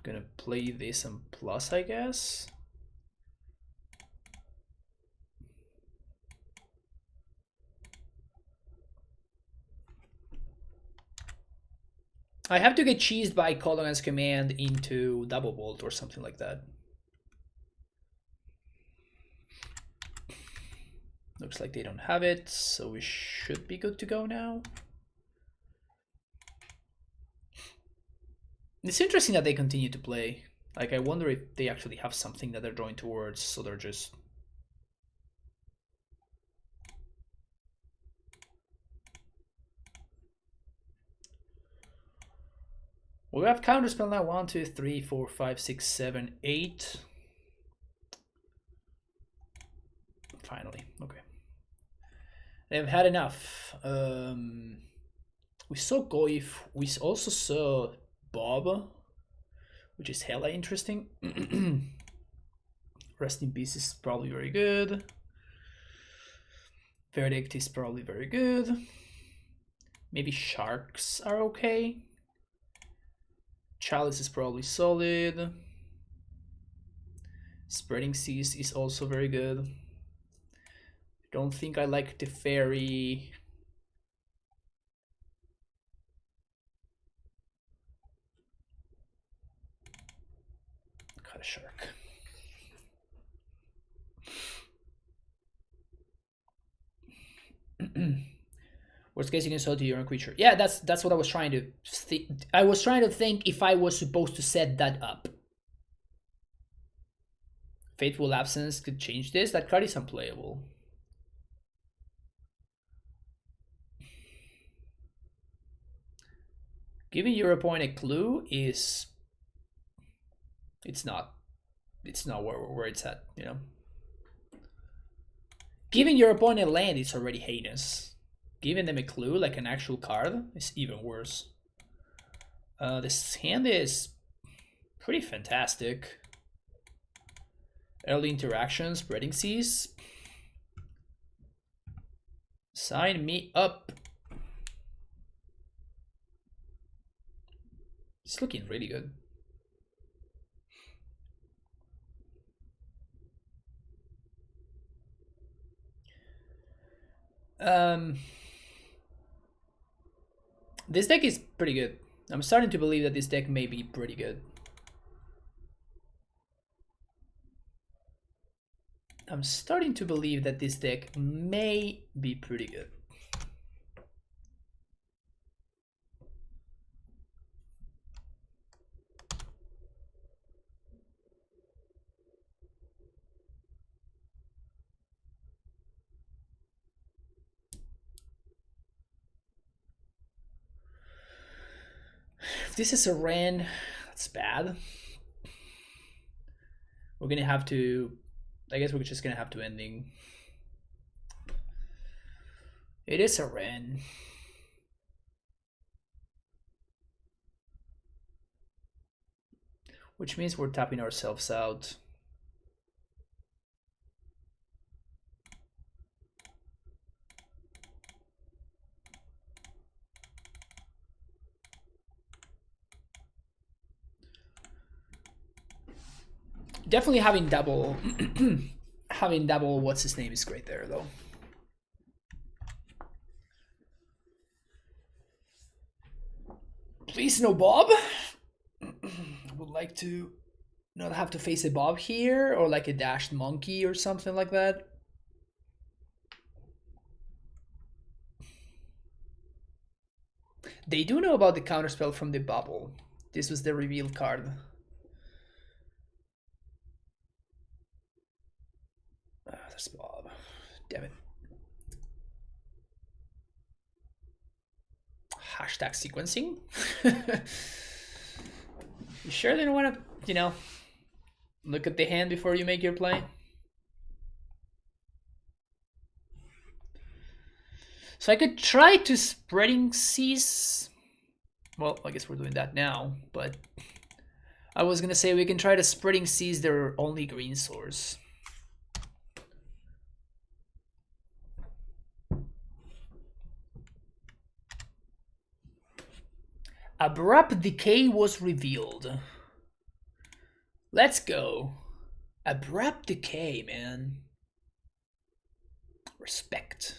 S1: gonna play this and plus, I guess. I have to get cheesed by Colonel's command into double bolt or something like that. Looks like they don't have it, so we should be good to go now. It's interesting that they continue to play. Like, I wonder if they actually have something that they're drawing towards, so they're just... Well, we have counterspell now. 1, 2, 3, 4, 5, 6, 7, 8. Finally, okay. They've had enough. We saw Goif. We also saw Bob, which is hella interesting. Rest in Peace is probably very good. Verdict is probably very good. Maybe Sharks are okay. Chalice is probably solid. Spreading Seas is also very good. Don't think I like the Fairy. Cut a Shark. Worst case, you can sell to your own creature. Yeah, that's what I was trying to think. I was trying to think if I was supposed to set that up. Fateful Absence could change this. That card is unplayable. Giving your opponent a clue is... It's not where it's at, you know. Giving your opponent a land is already heinous. Giving them a clue, like an actual card, is even worse. This hand is pretty fantastic. Early interactions, Spreading Seas. Sign me up. It's looking really good. This deck is pretty good. I'm starting to believe that this deck may be pretty good. I'm starting to believe that this deck may be pretty good. If this is a Ren, that's bad. We're gonna have to... I guess we're just gonna have to ending. It is a Ren. Which means we're tapping ourselves out. Definitely having double having double what's his name is great there though. Please no Bob. I would like to not have to face a Bob here, or like a dashed monkey or something like that. They do know about the counterspell from the bubble. This was the reveal card. There's Bob. Damn it. Hashtag sequencing. You sure they don't want to, you know, look at the hand before you make your play? So I could try to Spreading Seas. Well, I guess we're doing that now, but I was gonna say we can try to Spreading Seas their only green source. Abrupt Decay was revealed. Let's go. Abrupt Decay, man. Respect.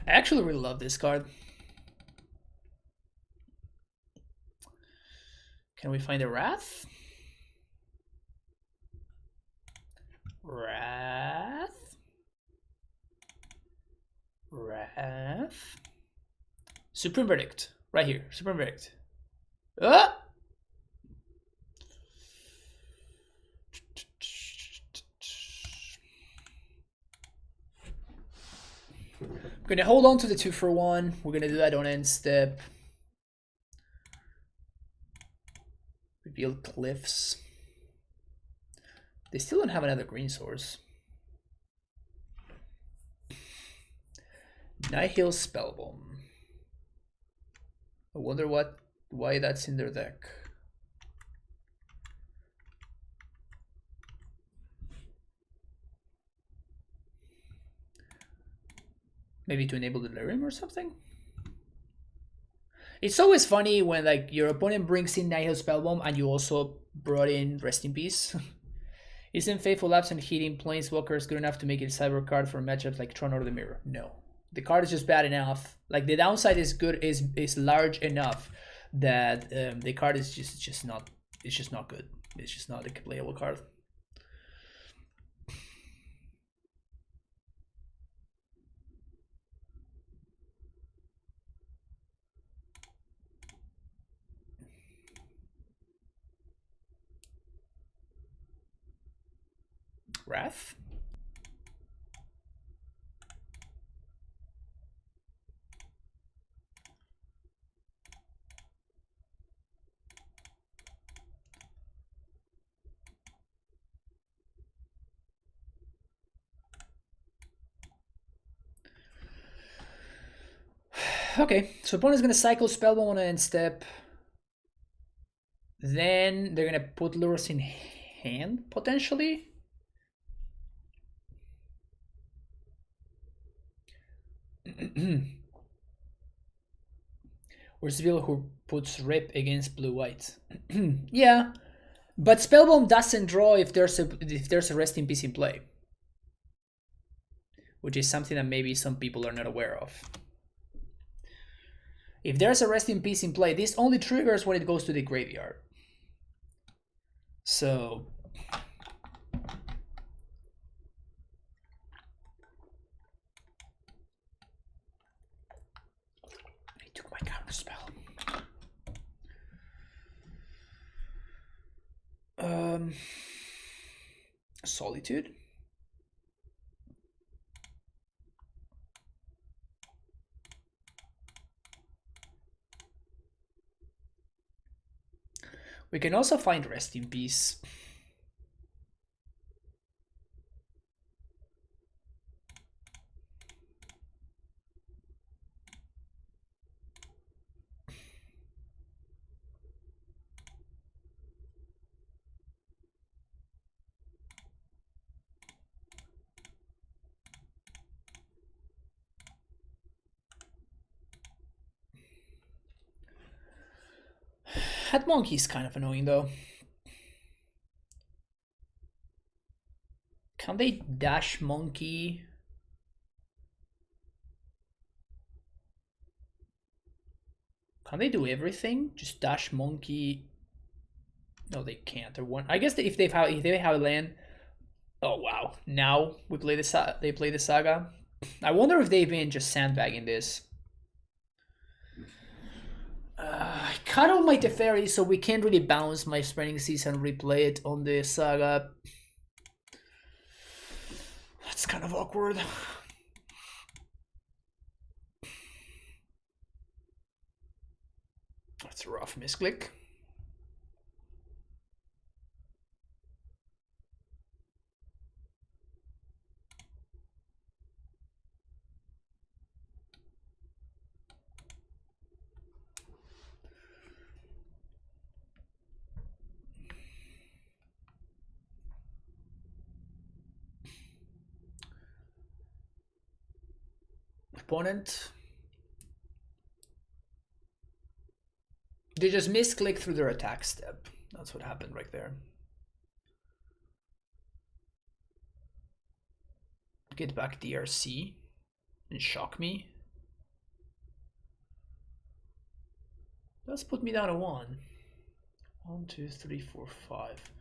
S1: I actually really love this card. Can we find a Wrath? Wrath. Wrath. Supreme Verdict. Right here. Supreme Verdict. Ah! I'm gonna hold on to the 2-for-1. We're gonna do that on end step. Reveal Cliffs. They still don't have another green source. Nihil Spellbomb. I wonder why that's in their deck. Maybe to enable the Lurrus or something? It's always funny when like your opponent brings in Nihil Spellbomb and you also brought in Rest in Peace. Isn't Faithful Lapse and Heating Planeswalkers good enough to make it a cyber card for matchups like Tron or the Mirror? No. The card is just bad enough. Like the downside is good, is large enough that the card is just not good. It's just not a playable card. Wrath. Okay, so opponent's gonna cycle Spellbomb on an end step. Then they're gonna put Lurrus in hand, potentially. Or Seville who puts Rip against blue-white. Yeah, but Spellbomb doesn't draw if there's a Rest in Peace in play, which is something that maybe some people are not aware of. If there's a Rest in Peace in play, this only triggers when it goes to the graveyard. So I took my counterspell. Solitude. We can also find Rest in Peace. That monkey is kind of annoying though. Can they dash monkey? Can they do everything? Just dash monkey? No, they can't. They're one. I guess if they have a land. Oh wow! Now we play the they play the Saga. I wonder if they've been just sandbagging this. I cut all my Teferi, so we can't really bounce my Spreading Seas and replay it on the Saga. That's kind of awkward. That's a rough misclick. opponent. They just misclick through their attack step. That's what happened right there. Get back DRC and shock me. Let's put me down to 1. 1, 2, 3, 4, 5.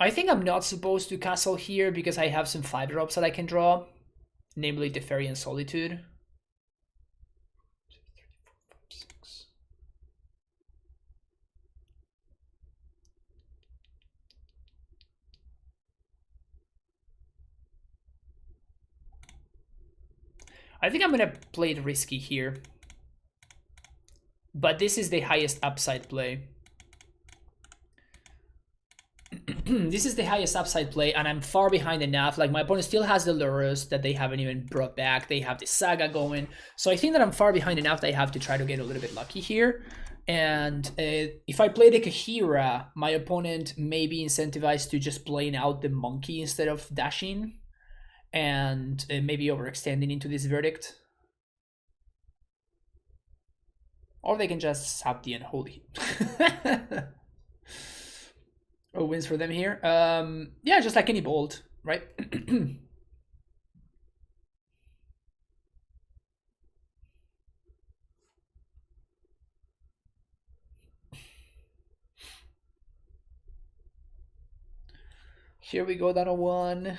S1: I think I'm not supposed to castle here because I have some 5-drops that I can draw, namely Teferi and Solitude. 2, 3, 4, 5, 6. I think I'm gonna play it risky here, but this is the highest upside play. This is the highest upside play, and I'm far behind enough. Like, my opponent still has the Lurrus that they haven't even brought back. They have the Saga going. So I think that I'm far behind enough that I have to try to get a little bit lucky here. And if I play the Kahira, my opponent may be incentivized to just playing out the monkey instead of dashing, and maybe overextending into this verdict. Or they can just sap the Unholy. Oh, wins for them here. Yeah, just like any bolt, right? Here we go, down to 1.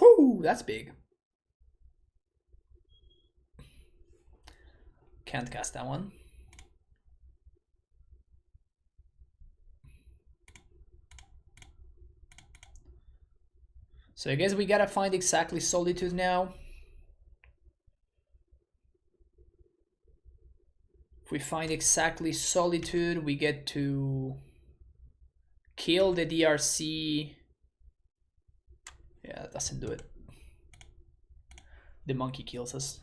S1: Whoo, that's big. Can't cast that one. So I guess we gotta find exactly Solitude now. If we find exactly Solitude, we get to kill the DRC. Yeah, that doesn't do it. The monkey kills us.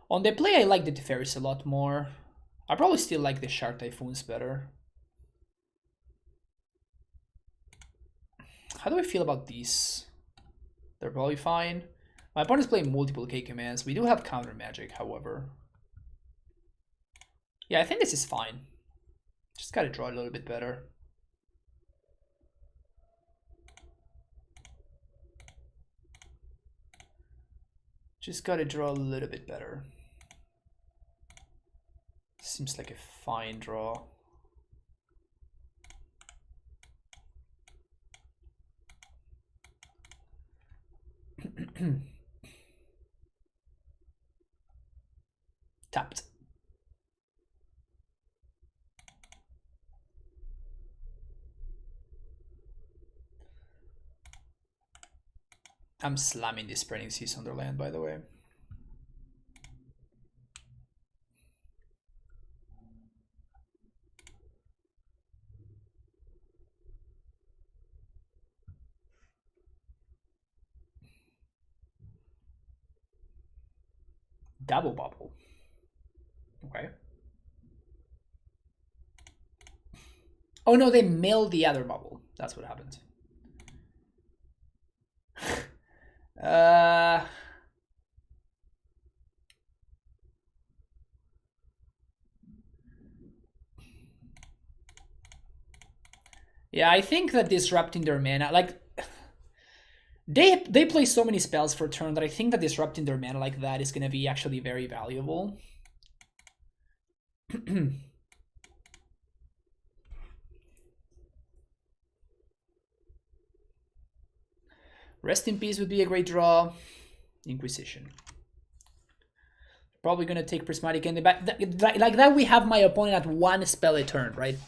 S1: On the play, I like the Teferis a lot more. I probably still like the Shark Typhoons better. How do I feel about these? They're probably fine. My opponent's playing multiple K commands. We do have counter magic, however. Yeah, I think this is fine. Just gotta draw a little bit better. Just gotta draw a little bit better. Seems like a fine draw. Tapped. I'm slamming this Spreading Seas on their land, by the way. Double bubble. Okay. Oh no, they milled the other bubble. That's what happened. Yeah, I think that disrupting their mana, like, they play so many spells for turn that I think that disrupting their mana like that is gonna be actually very valuable. Rest in Peace would be a great draw. Inquisition. Probably gonna take Prismatic Ending, but like that we have my opponent at 1 spell a turn, right?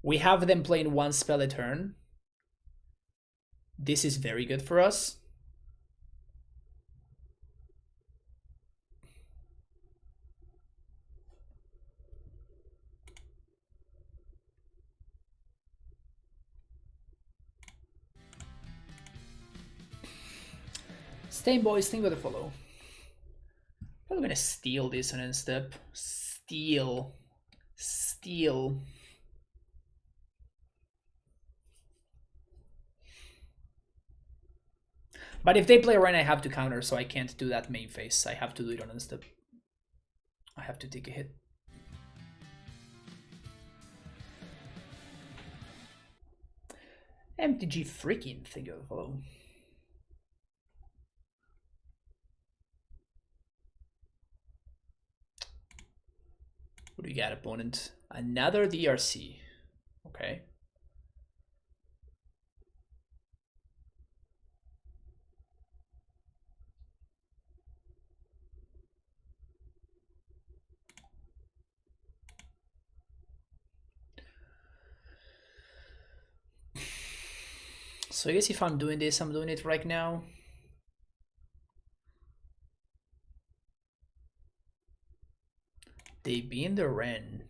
S1: We have them playing 1 spell a turn. This is very good for us. Stay boys, think with a follow. Probably gonna steal this on end step. Steal. But if they play Ren, I have to counter, so I can't do that main phase. I have to do it on end step. I have to take a hit. MTG freaking think of a follow. What do you got, opponent? Another DRC. Okay. So I guess if I'm doing this, I'm doing it right now. They be in the Ren.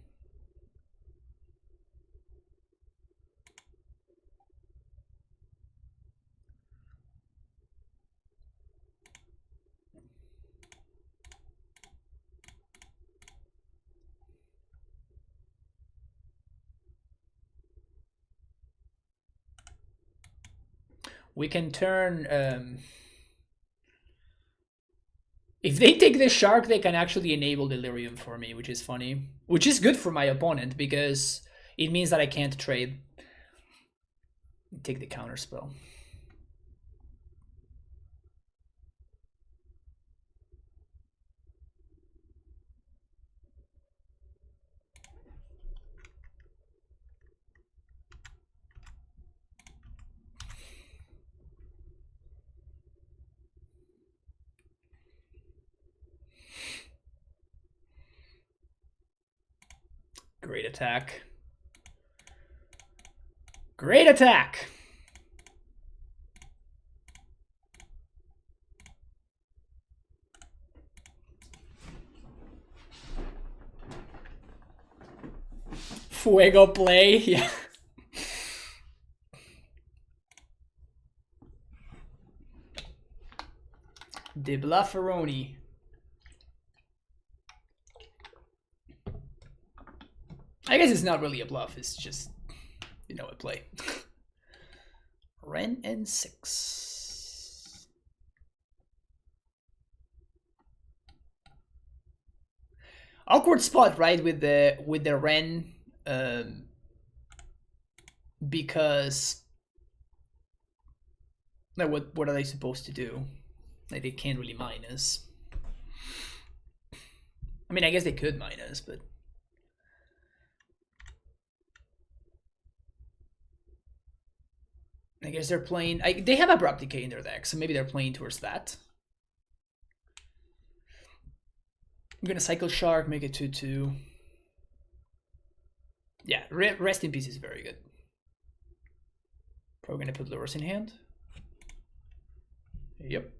S1: We can turn... if they take the shark, they can actually enable Delirium for me, which is funny. Which is good for my opponent, because it means that I can't trade. Take the counter spell. Great attack. Great attack! Fuego play, yeah. De Blufferoni. I guess it's not really a bluff, it's just, you know, a play. Ren and 6. Awkward spot, right, with the Ren, because like what are they supposed to do? Like they can't really minus. I mean, I guess they could minus, but I guess they're playing... they have Abrupt Decay in their deck, so maybe they're playing towards that. I'm gonna cycle Shark, make it 2/2. Yeah, Rest in Peace is very good. Probably gonna put Lurrus in hand. Yep.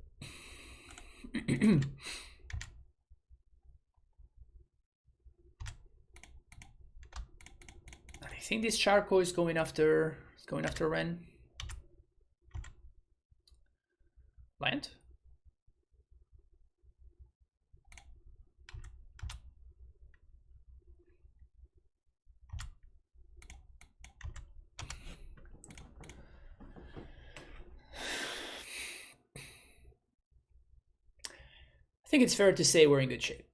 S1: I think this Charco is going after Ren. Land? I think it's fair to say we're in good shape.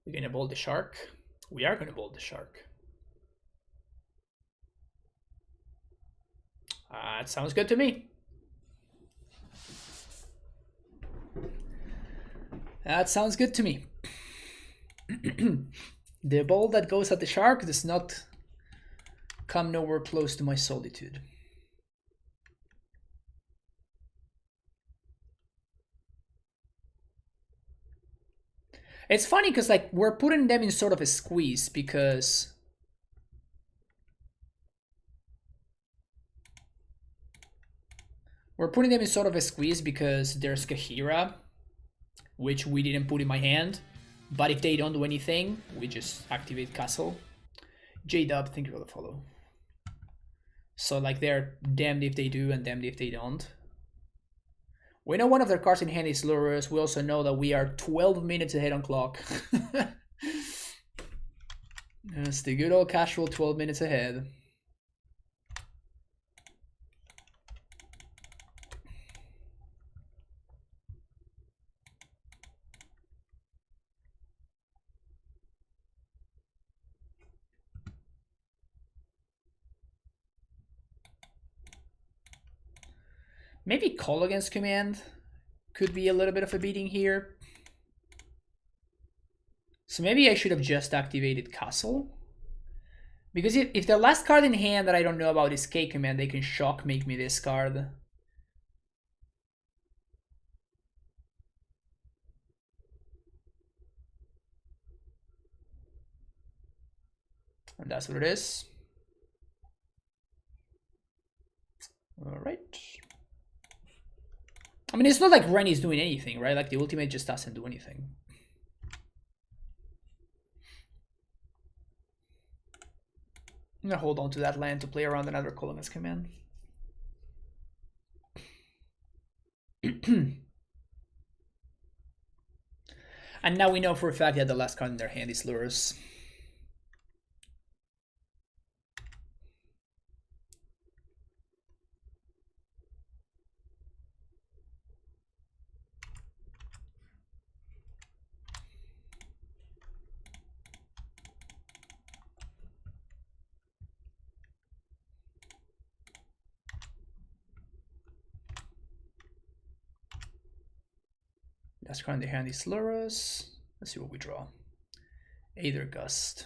S1: We're gonna bolt the shark. We are gonna bolt the shark. That sounds good to me. That sounds good to me. The ball that goes at the shark does not come nowhere close to my solitude. It's funny because like we're putting them in sort of a squeeze because there's Kahira, which we didn't put in my hand. But if they don't do anything, we just activate Castle. J-Dub, thank you for the follow. So like they're damned if they do and damned if they don't. We know one of their cards in hand is Lurrus. We also know that we are 12 minutes ahead on clock. It's the good old casual 12 minutes ahead. Maybe call against command could be a little bit of a beating here. So maybe I should have just activated Castle. Because if the last card in hand that I don't know about is K command, they can shock make me this card. And that's what it is. Alright. I mean, it's not like Ren is doing anything, right? Like the ultimate just doesn't do anything. I'm gonna hold on to that land to play around another Colonel's command. And now we know for a fact that the last card in their hand is Lurrus. Last card in their hand is Lurrus. Let's see what we draw. Aether Gust.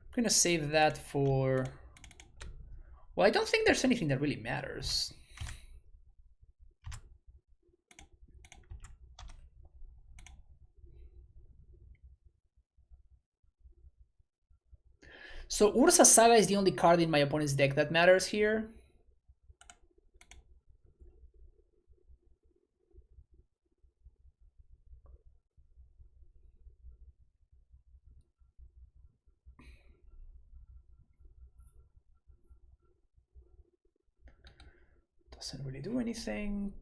S1: I'm gonna save that for... Well, I don't think there's anything that really matters. So Ursa Saga is the only card in my opponent's deck that matters here. Doesn't really do anything.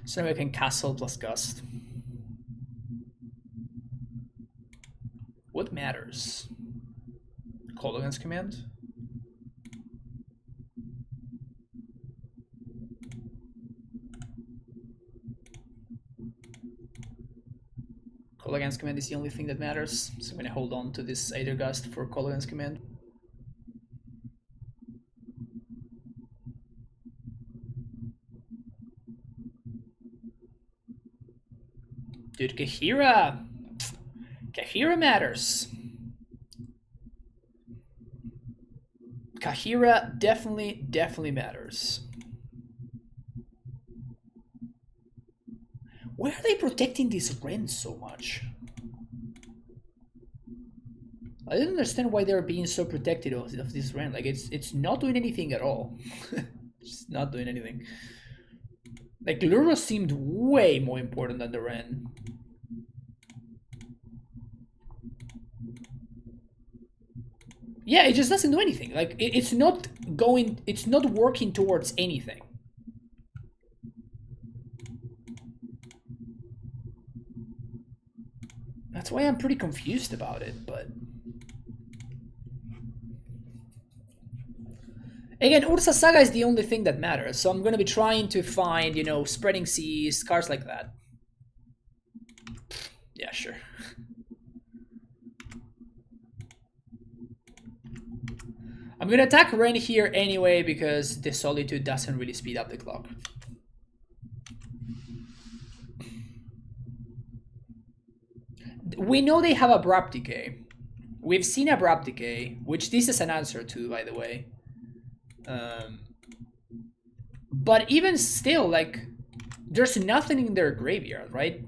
S1: So now we can Castle plus Gust. What matters? Call against command? Call against command is the only thing that matters, so I'm gonna hold on to this Aether Gust for call against command. Dude, Kahira! Kahira matters. Kahira definitely matters. Why are they protecting this Ren so much? I don't understand why they're being so protective of this Ren. Like, it's not doing anything at all. It's not doing anything. Like, Lurrus seemed way more important than the Ren. Yeah, it just doesn't do anything. Like, it's not working towards anything. That's why I'm pretty confused about it, but... Again, Ursa Saga is the only thing that matters, so I'm gonna be trying to find, you know, Spreading Seas, cards like that. Yeah, sure. I'm gonna attack Ren here anyway because the Solitude doesn't really speed up the clock. we know they have Abrupt Decay. We've seen Abrupt Decay, which this is an answer to, by the way. But even still, like, there's nothing in their graveyard, right?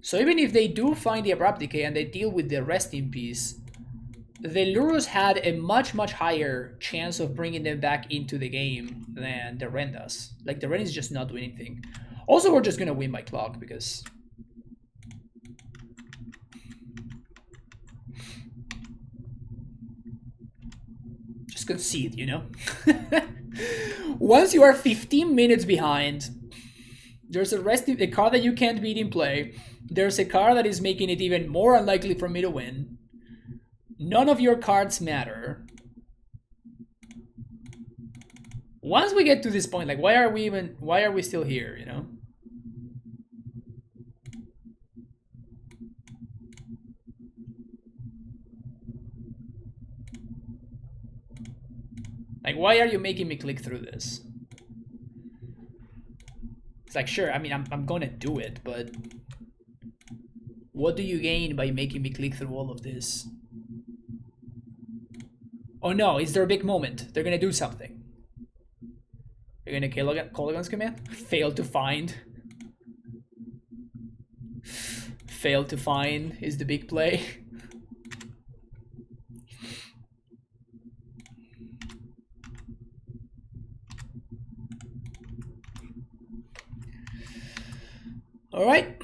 S1: So even if they do find the Abrupt Decay and they deal with the Rest in Peace, the Lurrus had a much higher chance of bringing them back into the game than the Ren does. Like, the Ren is just not doing anything. Also, we're just gonna win by clock because... just concede, you know? Once you are 15 minutes behind, there's a card that you can't beat in play. There's a card that is making it even more unlikely for me to win. None of your cards matter. Once we get to this point, like, why are we still here, you know? Like, why are you making me click through this? It's like, sure, I mean, I'm gonna do it, but what do you gain by making me click through all of this? Oh no, is there a big moment? They're gonna do something. They're gonna kill Kolaghan's command? Fail to find. Fail to find is the big play. All right,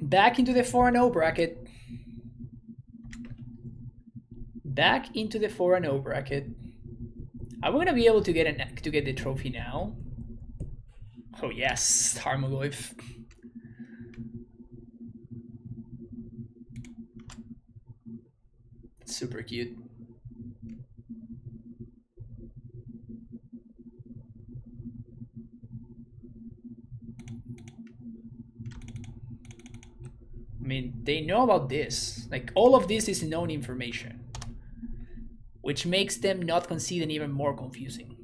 S1: back into the 4-0 bracket. Back into the 4-0 bracket. Are we gonna be able to get the trophy now? Oh yes, Tarmogoyf. Super cute. I mean, they know about this. Like, all of this is known information, which makes them not concede and even more confusing.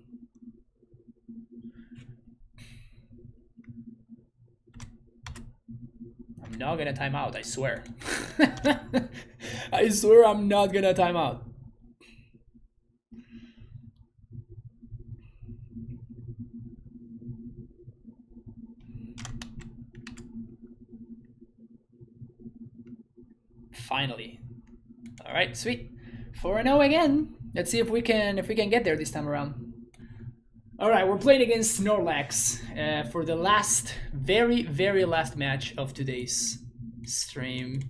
S1: I'm not gonna time out, I swear. I swear I'm not gonna time out. Finally. All right, sweet. 4-0 again. Let's see if we can get there this time around. All right, we're playing against Snorlax for the last, very last match of today's stream.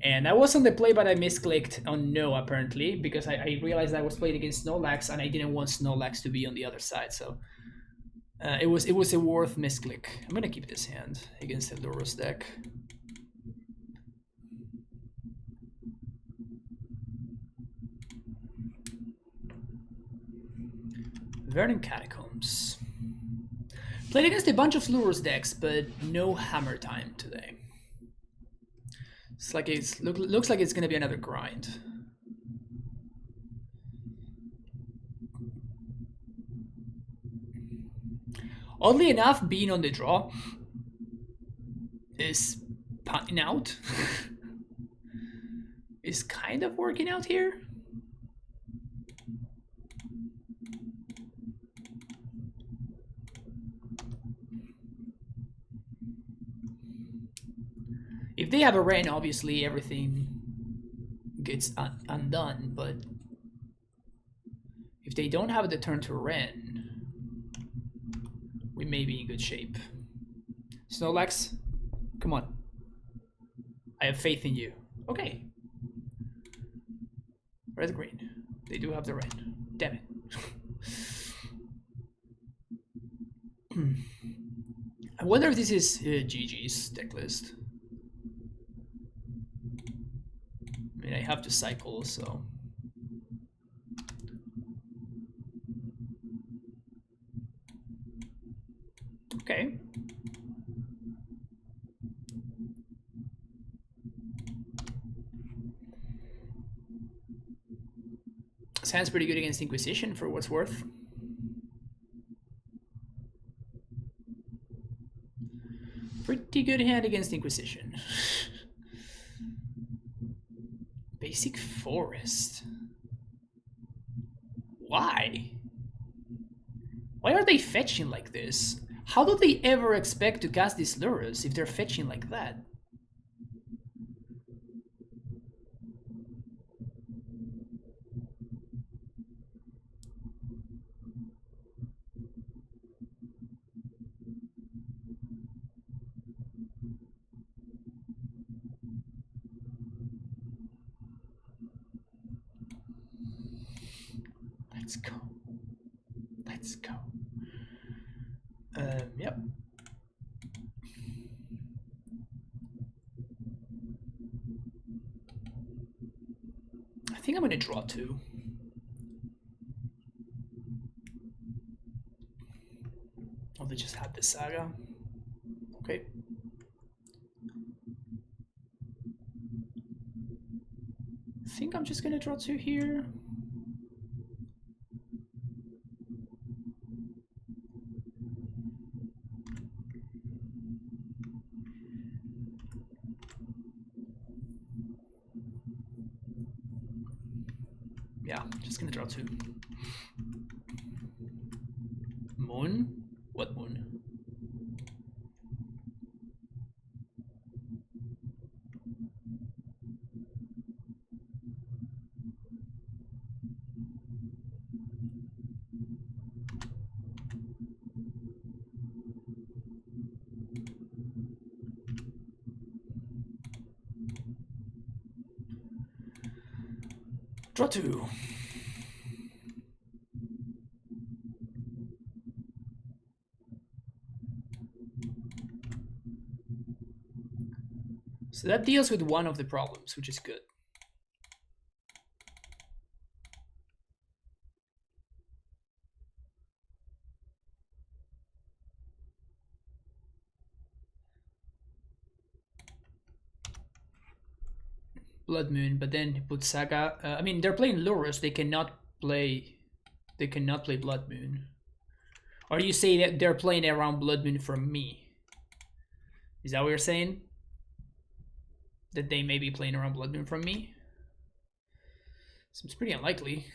S1: And I was on the play, but I misclicked on no apparently because I realized I was playing against Snorlax and I didn't want Snorlax to be on the other side. So it was a worth misclick. I'm gonna keep this hand against the Lurrus deck. Verdant Catacombs. Played against a bunch of Lurrus decks, but no Hammer Time today. It's like looks like it's gonna be another grind. Oddly enough, being on the draw is panning out. Is kind of working out here. If they have a Ren, obviously everything gets undone, but if they don't have the turn to Ren, we may be in good shape. Snorlax, come on. I have faith in you. Okay. Red green. They do have the Ren. Damn it. I wonder if this is GG's deck list. I mean, I have to cycle, so... Okay. Sounds pretty good against Inquisition for what's worth. pretty good hand against Inquisition. Basic Forest. Why? Why are they fetching like this? How do they ever expect to cast these Lurrus if they're fetching like that? Let's go. Let's go. Yep. I think I'm gonna draw 2. Oh, they just had the Saga. Okay. I think I'm just gonna draw 2 here. Yeah, just gonna draw 2. Moon? What moon? Draw 2. So that deals with one of the problems, which is good. Blood Moon, but then he put Saga. I mean, they're playing Lurrus. They cannot play Blood Moon. Or you say that they're playing around Blood Moon from me? Is that what you're saying? That they may be playing around Blood Moon from me? Seems pretty unlikely.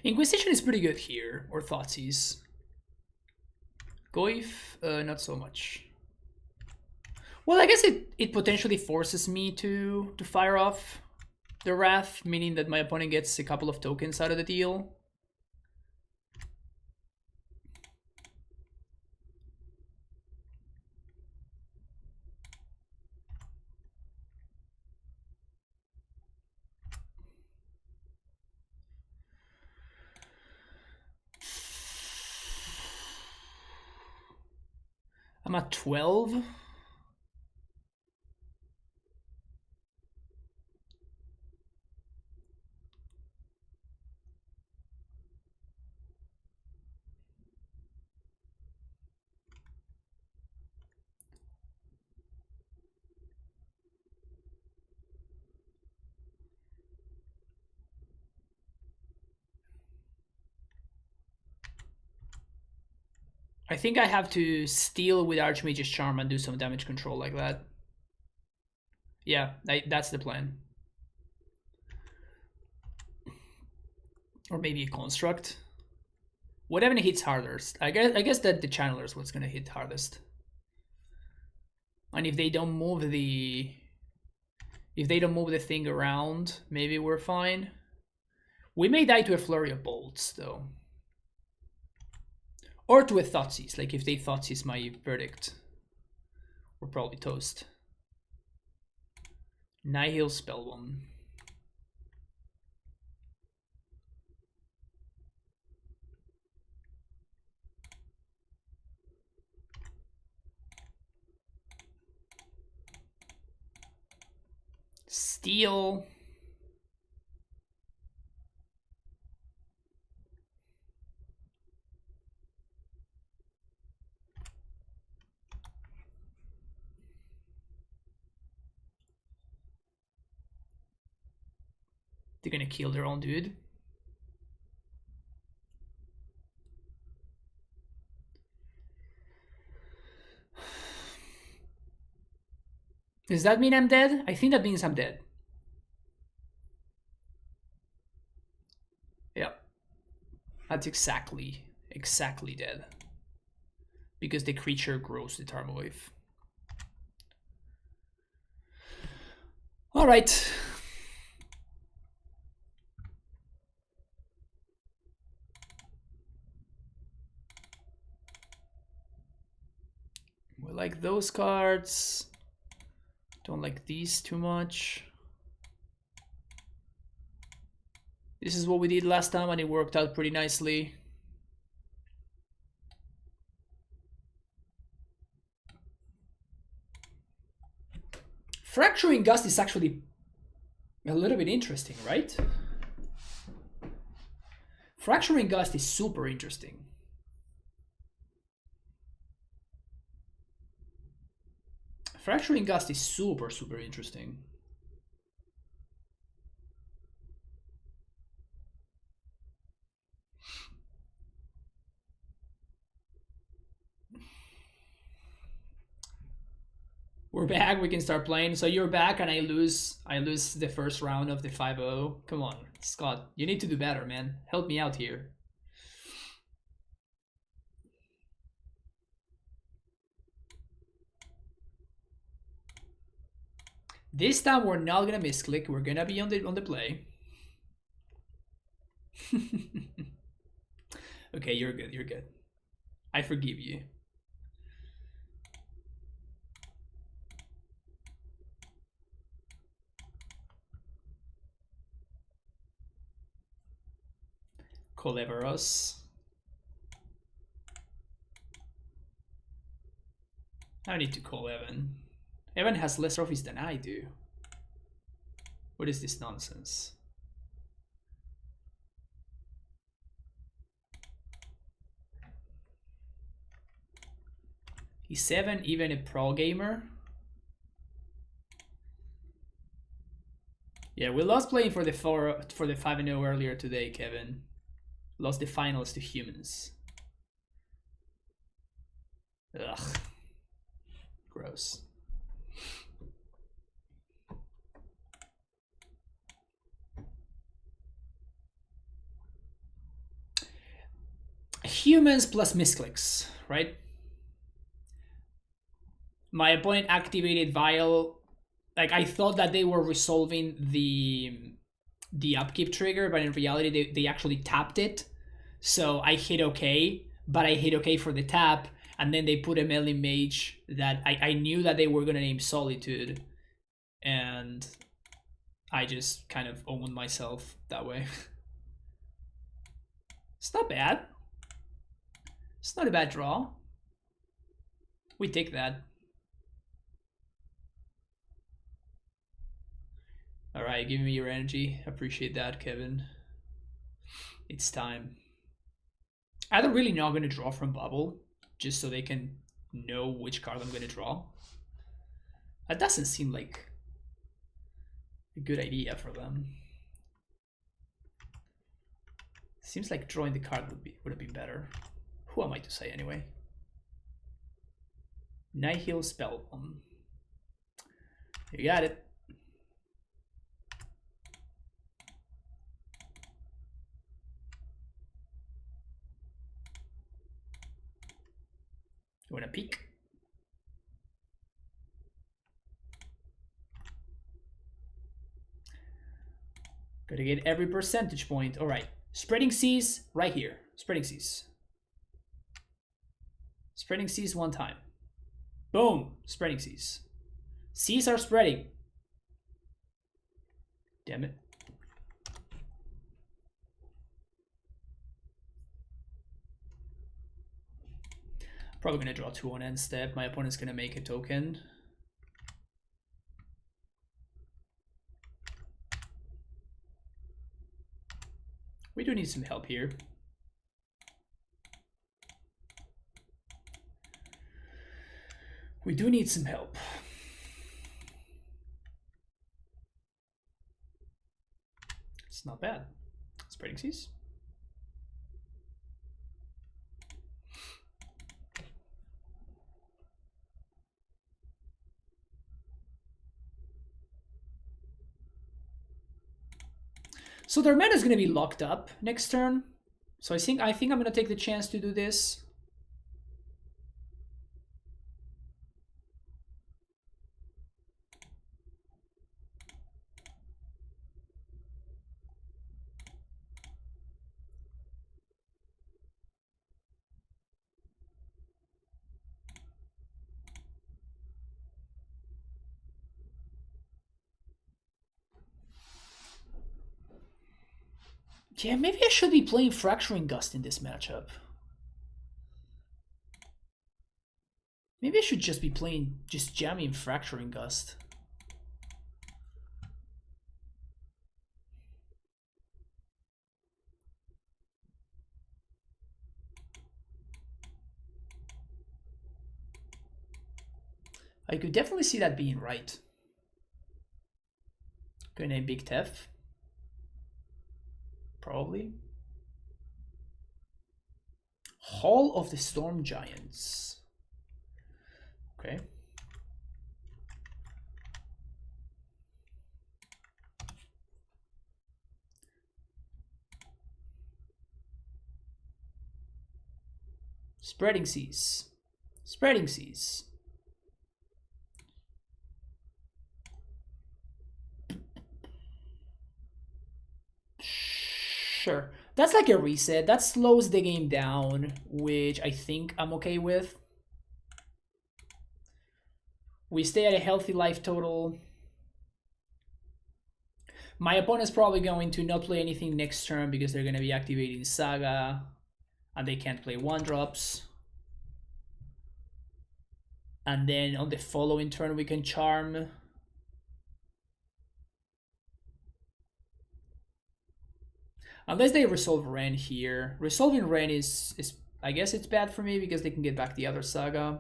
S1: Inquisition is pretty good here, or Thoughtseize. Goif, not so much. Well, I guess it potentially forces me to fire off the Wrath, meaning that my opponent gets a couple of tokens out of the deal. I'm at 12. I think I have to steal with Archmage's Charm and do some damage control like that. Yeah, that's the plan. Or maybe a Construct. Whatever hits hardest. I guess that the Channeler is what's gonna hit hardest. And if they don't move the thing around, maybe we're fine. We may die to a Flurry of Bolts though. Or to a Thoughtseize, like if they Thoughtseize my Verdict, we're probably toast. Nihil Spellbomb. Steal. They're gonna kill their own dude. Does that mean I'm dead? I think that means I'm dead. Yeah. That's exactly dead. Because the creature grows the Tarmogoyf. Alright. We like those cards. Don't like these too much. This is what we did last time and it worked out pretty nicely. Fracturing Gust is actually a little bit interesting, right? Fracturing Gust is super interesting. Fracturing Gust is super interesting. We're back, we can start playing. So you're back and I lose the first round of the 5-0. Come on, Scott, you need to do better, man. Help me out here. This time we're not gonna misclick, we're gonna be on the play. Okay, you're good. I forgive you. Coleveros. I need to call Evan. Evan has less trophies than I do. What is this nonsense? He's 7, even a pro gamer. Yeah, we lost playing for the 5-0 earlier today, Kevin. Lost the finals to humans. Ugh. Gross. Humans plus misclicks, right? My opponent activated Vial. Like, I thought that they were resolving the upkeep trigger, but in reality they actually tapped it. So I hit OK, but I hit OK for the tap, and then they put a melee mage that I knew that they were gonna name Solitude, and I just kind of owned myself that way. It's not bad. It's not a bad draw. We take that. Alright, give me your energy. Appreciate that, Kevin. It's time. Either really not going to draw from Bubble, just so they can know which card I'm going to draw. That doesn't seem like a good idea for them. Seems like drawing the card would have been better. Who am I to say anyway? Nihil Spellbomb. You got it. You wanna peek? Gotta get every percentage point. Alright. Spreading Seas right here. Spreading Seas. Spreading Seas one time. Boom. Spreading Seas. Seas are spreading. Damn it. Probably gonna draw 2 on end step. My opponent's gonna make a token. We do need some help here. We do need some help. It's not bad. Spreading Seas. So their mana is going to be locked up next turn. So I think I'm going to take the chance to do this. Yeah, maybe I should be playing Fracturing Gust in this matchup. Maybe I should just be playing, just jamming Fracturing Gust. I could definitely see that being right. Going to Big Tef. Probably. Hall of the Storm Giants. Okay. Spreading Seas. Spreading Seas. Sure. That's like a reset. That slows the game down, which I think I'm okay with. We stay at a healthy life total. My opponent's probably going to not play anything next turn because they're going to be activating Saga and they can't play 1-drops. And then on the following turn we can Charm. Unless they resolve Ren here. Resolving Ren is I guess it's bad for me because they can get back the other Saga.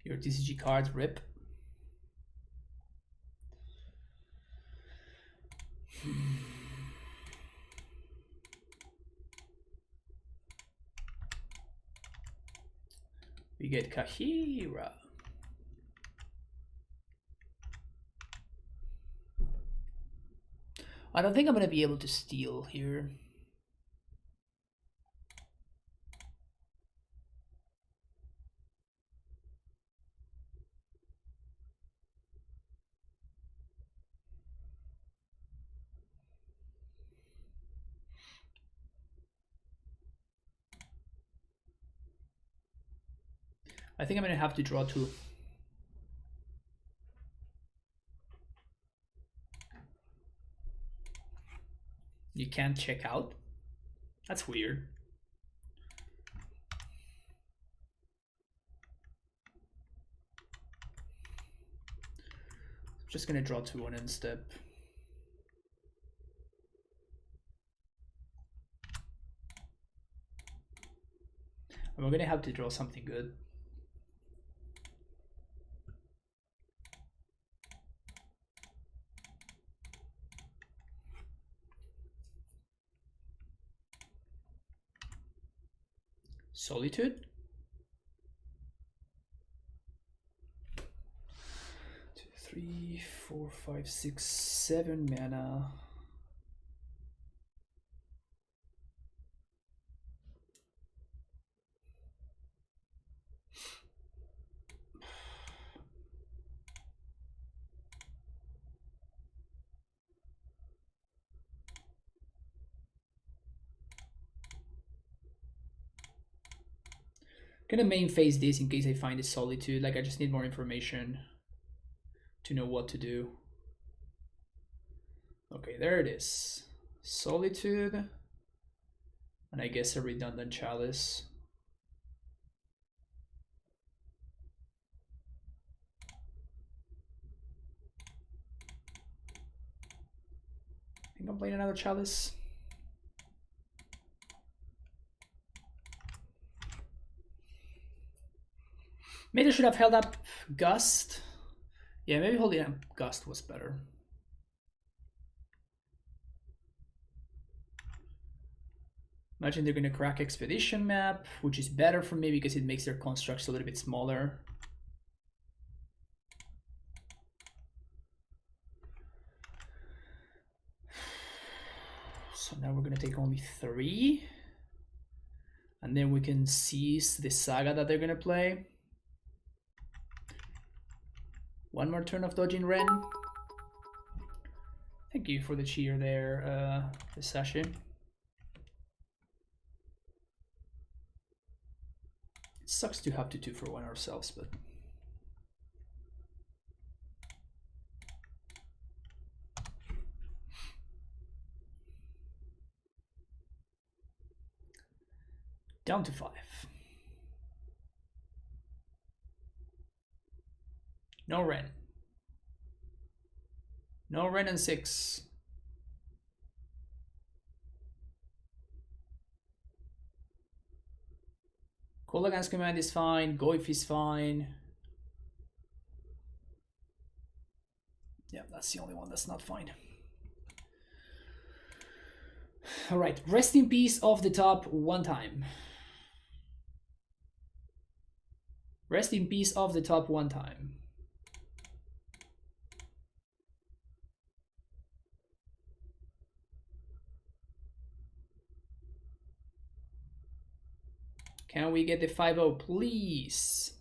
S1: Your TCG cards rip. We get Kahira. I don't think I'm going to be able to steal here. I think I'm going to have to draw 2. You can't check out? That's weird. I'm just going to draw 2 on end step. And we're going to have to draw something good. Solitude. 2, 3, 4, 5, 6, 7 mana. Gonna main phase this in case I find a Solitude. Like I just need more information to know what to do. Okay, there it is. Solitude. And I guess a redundant Chalice. think I'm playing another Chalice. Maybe I should have held up Gust. Yeah, maybe holding up Gust was better. Imagine they're going to crack Expedition map, which is better for me because it makes their constructs a little bit smaller. So now we're going to take only 3. And then we can seize the Saga that they're going to play. One more turn of dodging Ren. Thank you for the cheer there, this session. It sucks to have to 2 for 1 ourselves, but... Down to 5. No Ren. No Ren and 6. Kolaghan's command is fine. Goif is fine. Yeah, that's the only one that's not fine. All right, rest in peace off the top 1 time. Rest in peace off the top 1 time. Can we get the 5-0, please?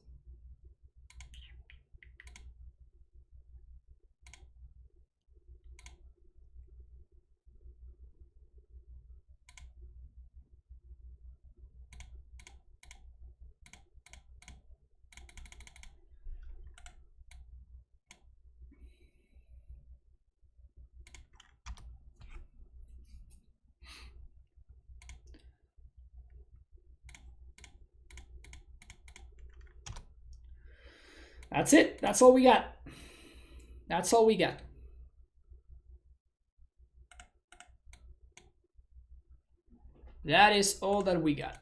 S1: That's it. That's all we got. That's all we got. That is all that we got.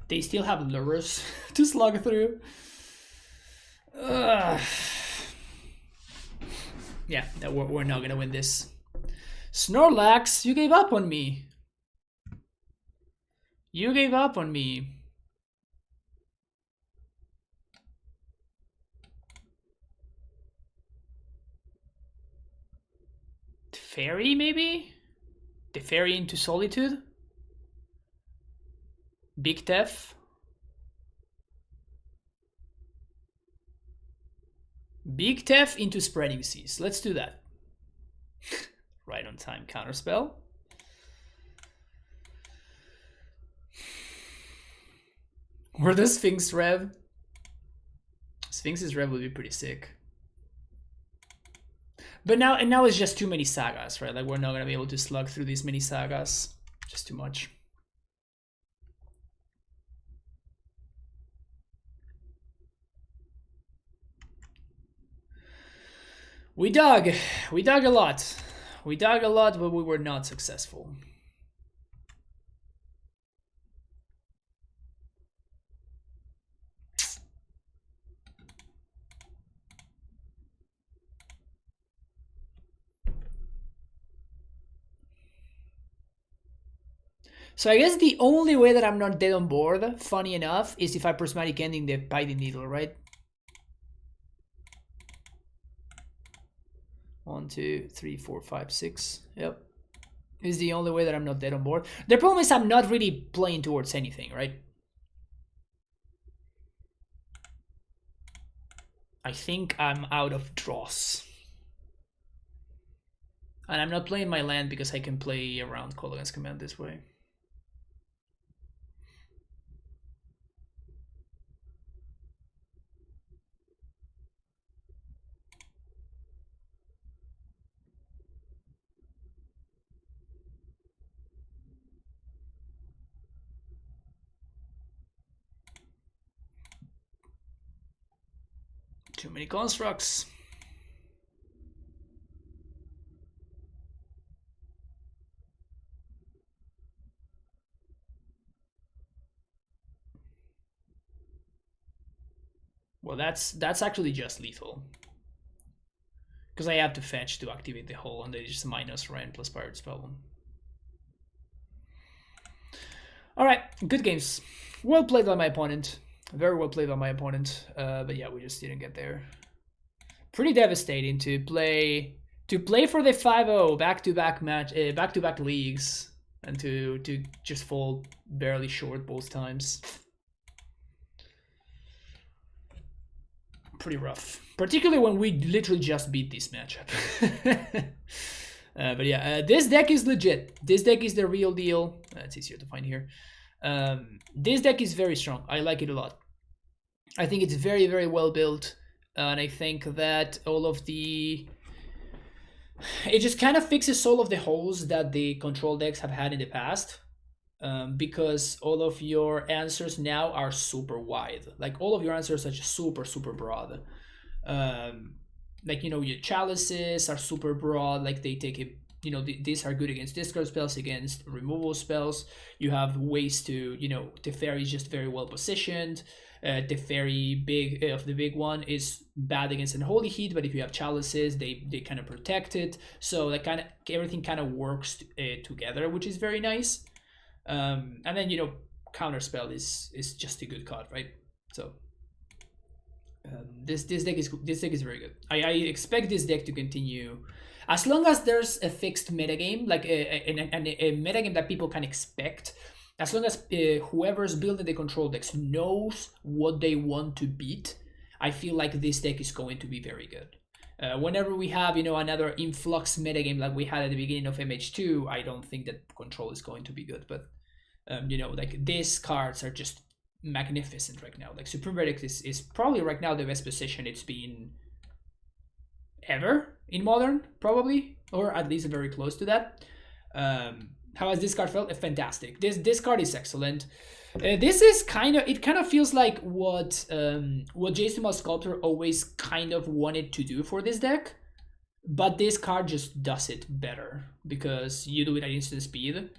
S1: They still have Lurrus to slug through. Yeah, we're not gonna win this. Snorlax, you gave up on me. You gave up on me. Fairy, maybe? The Fairy into Solitude? Big Tef? Big Tef into Spreading Seas. Let's do that. Right on time counterspell. Or the Sphinx Rev. Sphinx's Rev would be pretty sick. But now it's just too many sagas, right? Like we're not gonna be able to slug through these many sagas. Just too much. We dug a lot. We dug a lot, but we were not successful. So I guess the only way that I'm not dead on board, funny enough, is if I prismatic ending the Biting Needle, right? 1, 2, 3, 4, 5, 6. Yep. Is the only way that I'm not dead on board. The problem is I'm not really playing towards anything, right? I think I'm out of draws. And I'm not playing my land because I can play around Kolaghan's command this way. Too many constructs. Well, that's actually just lethal. Because I have to fetch to activate the hole, and they just minus Ren plus Pirate Spell. Alright, good games. Well played by my opponent. Very well played by my opponent. But yeah, we just didn't get there. Pretty devastating to play for the 5-0 back-to-back match, back-to-back leagues, and to just fall barely short both times. Pretty rough, particularly when we literally just beat this matchup. But yeah, this deck is legit. This deck is the real deal. It's easier to find here. This deck is very strong. I like it a lot. I think it's very, very well built, and I think that it just kind of fixes all of the holes that the control decks have had in the past. Because all of your answers now are super wide. Like, all of your answers are just super, super broad. Like, you know, your chalices are super broad. Like, they take it, you know, these are good against discard spells, against removal spells. You have ways to, you know, Teferi is just very well positioned. Teferi the big one is bad against Unholy Heat, but if you have chalices, they kind of protect it. So like everything kind of works together, which is very nice. And then, you know, counterspell is just a good card, right? So this deck is very good. I expect this deck to continue as long as there's a fixed metagame, like a metagame that people can expect. As long as whoever's building the control decks knows what they want to beat, I feel like this deck is going to be very good. Whenever we have, you know, another influx metagame like we had at the beginning of MH2, I don't think that control is going to be good. But, you know, like, these cards are just magnificent right now. Like, Supreme Verdict is probably right now the best position it's been ever in Modern, probably, or at least very close to that. How has this card felt? Fantastic. This card is excellent. This is it kind of feels like what Jason Sculptor always kind of wanted to do for this deck, but this card just does it better because you do it at instant speed,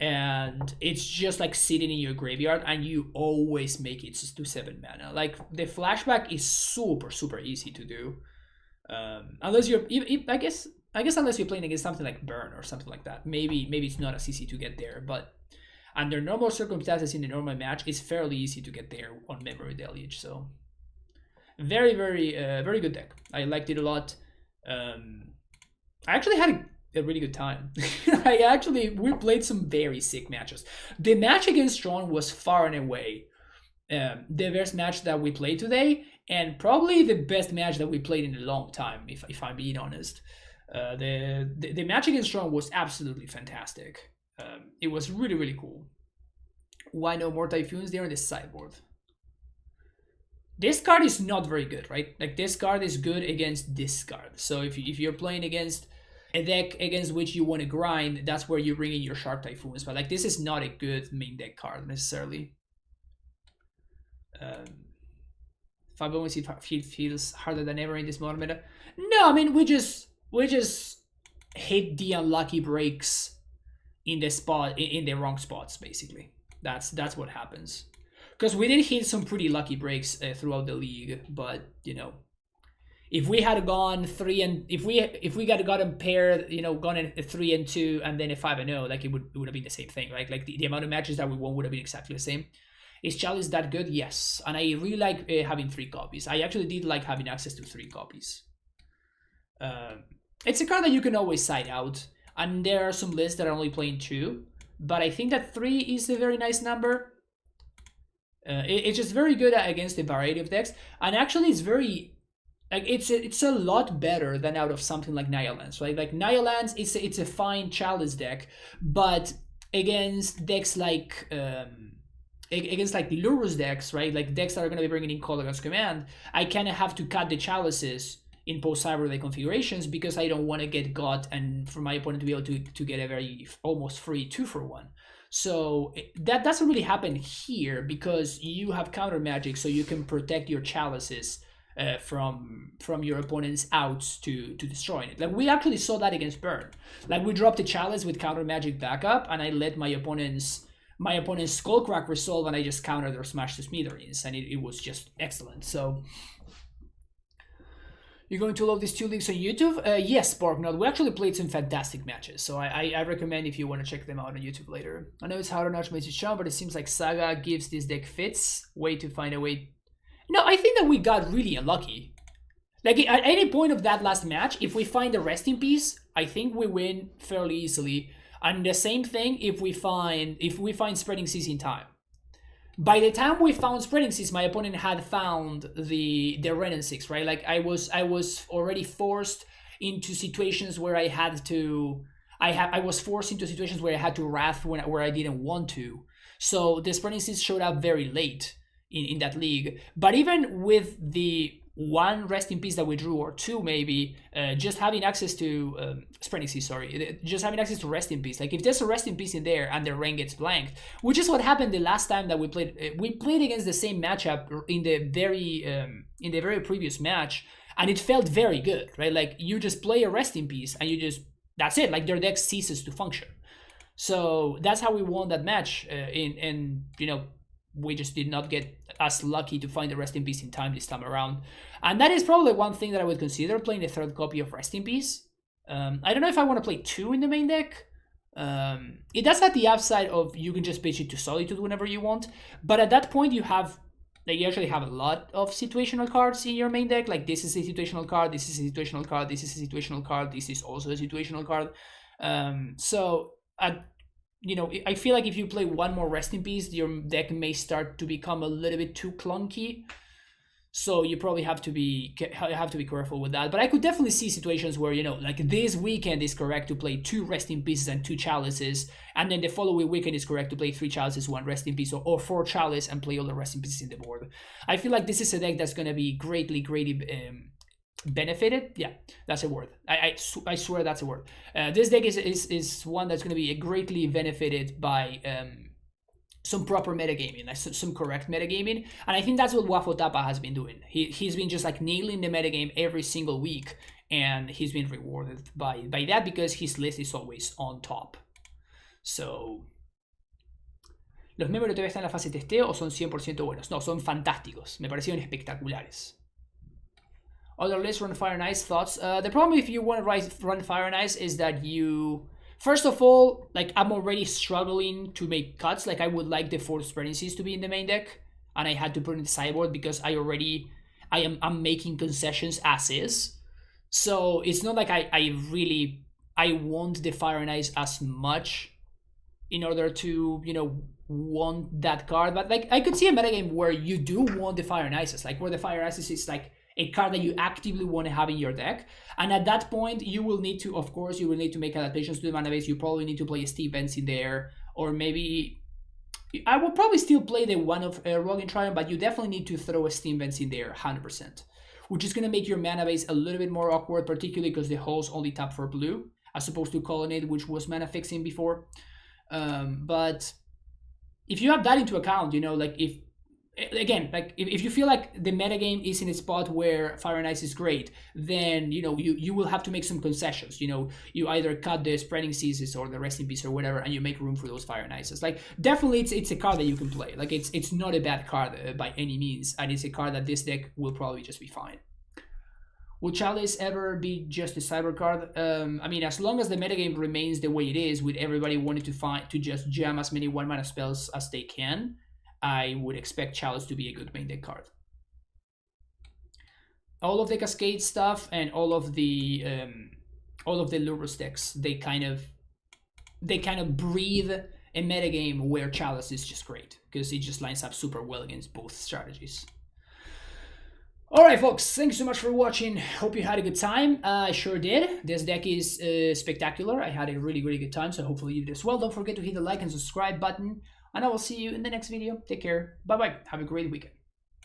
S1: and it's just like sitting in your graveyard, and you always make it to 7 mana. Like, the flashback is super, super easy to do, unless you're, I guess unless you're playing against something like Burn or something like that. Maybe it's not as easy to get there, but under normal circumstances in a normal match, it's fairly easy to get there on Memory Deluge. So very, very, very good deck. I liked it a lot. I actually had a really good time. We played some very sick matches. The match against Strong was far and away the best match that we played today, and probably the best match that we played in a long time, if I'm being honest. The match against Strong was absolutely fantastic. It was really, really cool. Why no more Typhoons there in the sideboard? This card is not very good, right? Like, this card is good against this card. So if you're playing against a deck against which you want to grind, that's where you bring in your Sharp Typhoons. But like, this is not a good main deck card necessarily. Fabulous feels harder than ever in this modern meta. No, I mean, we just hit the unlucky breaks in the wrong spots, basically. That's what happens. Because we did hit some pretty lucky breaks throughout the league, but, you know, if we had gone 3 and if we had gotten paired, you know, gone a 3 and 2 and then a 5 and 0, like, it would have been the same thing, right? Like, the amount of matches that we won would have been exactly the same. Is Chalice that good? Yes, and I really like having 3 copies. I actually did like having access to 3 copies. It's a card that you can always side out, and there are some lists that are only playing 2, but I think that 3 is a very nice number. It's just very good against a variety of decks, and actually it's very, like, it's a lot better than out of something like Nihilance, right? Like, Nihilance, it's a fine Chalice deck, but against decks like against like the Lurrus decks, right? Like, decks that are going to be bringing in Kolaghan's Command, I kind of have to cut the Chalices in post-Cyber Day configurations because I don't want to get got and for my opponent to be able to get a very almost free 2-for-1. So that doesn't really happen here because you have counter magic, so you can protect your Chalices from your opponent's outs to destroying it. Like we actually saw that against Burn. Like we dropped a chalice with counter magic backup, and I let my opponent's Skullcrack resolve, and I just countered or smashed the Smithereens, and it was just excellent. So you're going to love these 2 leagues on YouTube? Yes, Sparknut. We actually played some fantastic matches, so I recommend if you want to check them out on YouTube later. I know it's hard on Archmage, but it seems like Saga gives this deck fits. Way to find a way. No, I think that we got really unlucky. Like at any point of that last match, if we find a rest in peace, I think we win fairly easily. And the same thing if we find Spreading Seas in time. By the time we found Spreading Seas, my opponent had found the Renin 6, right? Like I was already forced into situations where I had to. I was forced into situations where I had to wrath where I didn't want to. So the Spreading Seas showed up very late in that league. But even with the 1 rest in peace that we drew, or 2 maybe, just having access to Spreading Seas, just having access to rest in peace. Like if there's a rest in peace in there and the rain gets blanked, which is what happened the last time that we played against the same matchup in the very previous match, and it felt very good, right? Like you just play a rest in peace and that's it. Like their deck ceases to function. So that's how we won that match. And we just did not get as lucky to find the Rest in Peace in time this time around. And that is probably one thing that I would consider, playing a 3rd copy of Rest in Peace. I don't know if I want to play 2 in the main deck. It does have the upside of you can just pitch it to Solitude whenever you want. But at that point, you actually have a lot of situational cards in your main deck. Like this is a situational card, this is a situational card, this is a situational card, this is also a situational card. I feel like if you play 1 more Rest in Peace, your deck may start to become a little bit too clunky. So you probably have to be careful with that. But I could definitely see situations where, like this weekend is correct to play 2 Rest in Pieces and 2 Chalices, and then the following weekend is correct to play 3 Chalices, 1 Rest in Peace, or 4 Chalice and play all the Rest in Pieces in the board. I feel like this is a deck that's going to be greatly benefited. Yeah, that's a word. I swear that's a word. This deck is one that's going to be greatly benefited by some proper metagaming, like some correct metagaming. And I think that's what Wafo Tapa has been doing. He's been just like nailing the metagame every single week, and he's been rewarded by that because his list is always on top. So ¿los memes todavía están en la fase testeo o son 100% buenos? No, son fantásticos. Me parecieron espectaculares. Other lists run Fire and Ice. Thoughts? The problem if you want to run Fire and Ice is that you... First of all, like I'm already struggling to make cuts. Like I would like the 4 Spreading Seas to be in the main deck, and I had to put it in the sideboard because I'm making concessions as is. So it's not like I want the Fire and Ice as much in order to, want that card. But like I could see a metagame where you do want the Fire and Ices, like where the Fire Ices is like a card that you actively want to have in your deck. And at that point, you will need to make adaptations to the mana base. You probably need to play a Steve Benz in there, or maybe... I would probably still play the one of Rogan Triumph, but you definitely need to throw a Steam Benz in there, 100%. Which is going to make your mana base a little bit more awkward, particularly because the holes only tap for blue, as opposed to Colonnade, which was mana fixing before. But if you have that into account, like if you feel like the metagame is in a spot where Fire and Ice is great, then you will have to make some concessions. You either cut the Spreading Seas or the Rest in Peace or whatever, and you make room for those Fire and Ices. Like definitely it's a card that you can play. Like it's not a bad card by any means, and it's a card that this deck will probably just be fine. Will Chalice ever be just a cyber card? I mean, as long as the metagame remains the way it is, with everybody wanting to just jam as many 1-mana spells as they can, I would expect Chalice to be a good main deck card. All of the Cascade stuff and all of the Lurrus decks, they kind of breathe a metagame where Chalice is just great because it just lines up super well against both strategies. Alright folks, thanks so much for watching. Hope you had a good time. I sure did. This deck is spectacular. I had a really, really good time, so hopefully you did as well. Don't forget to hit the like and subscribe button, and I will see you in the next video. Take care. Bye-bye. Have a great weekend.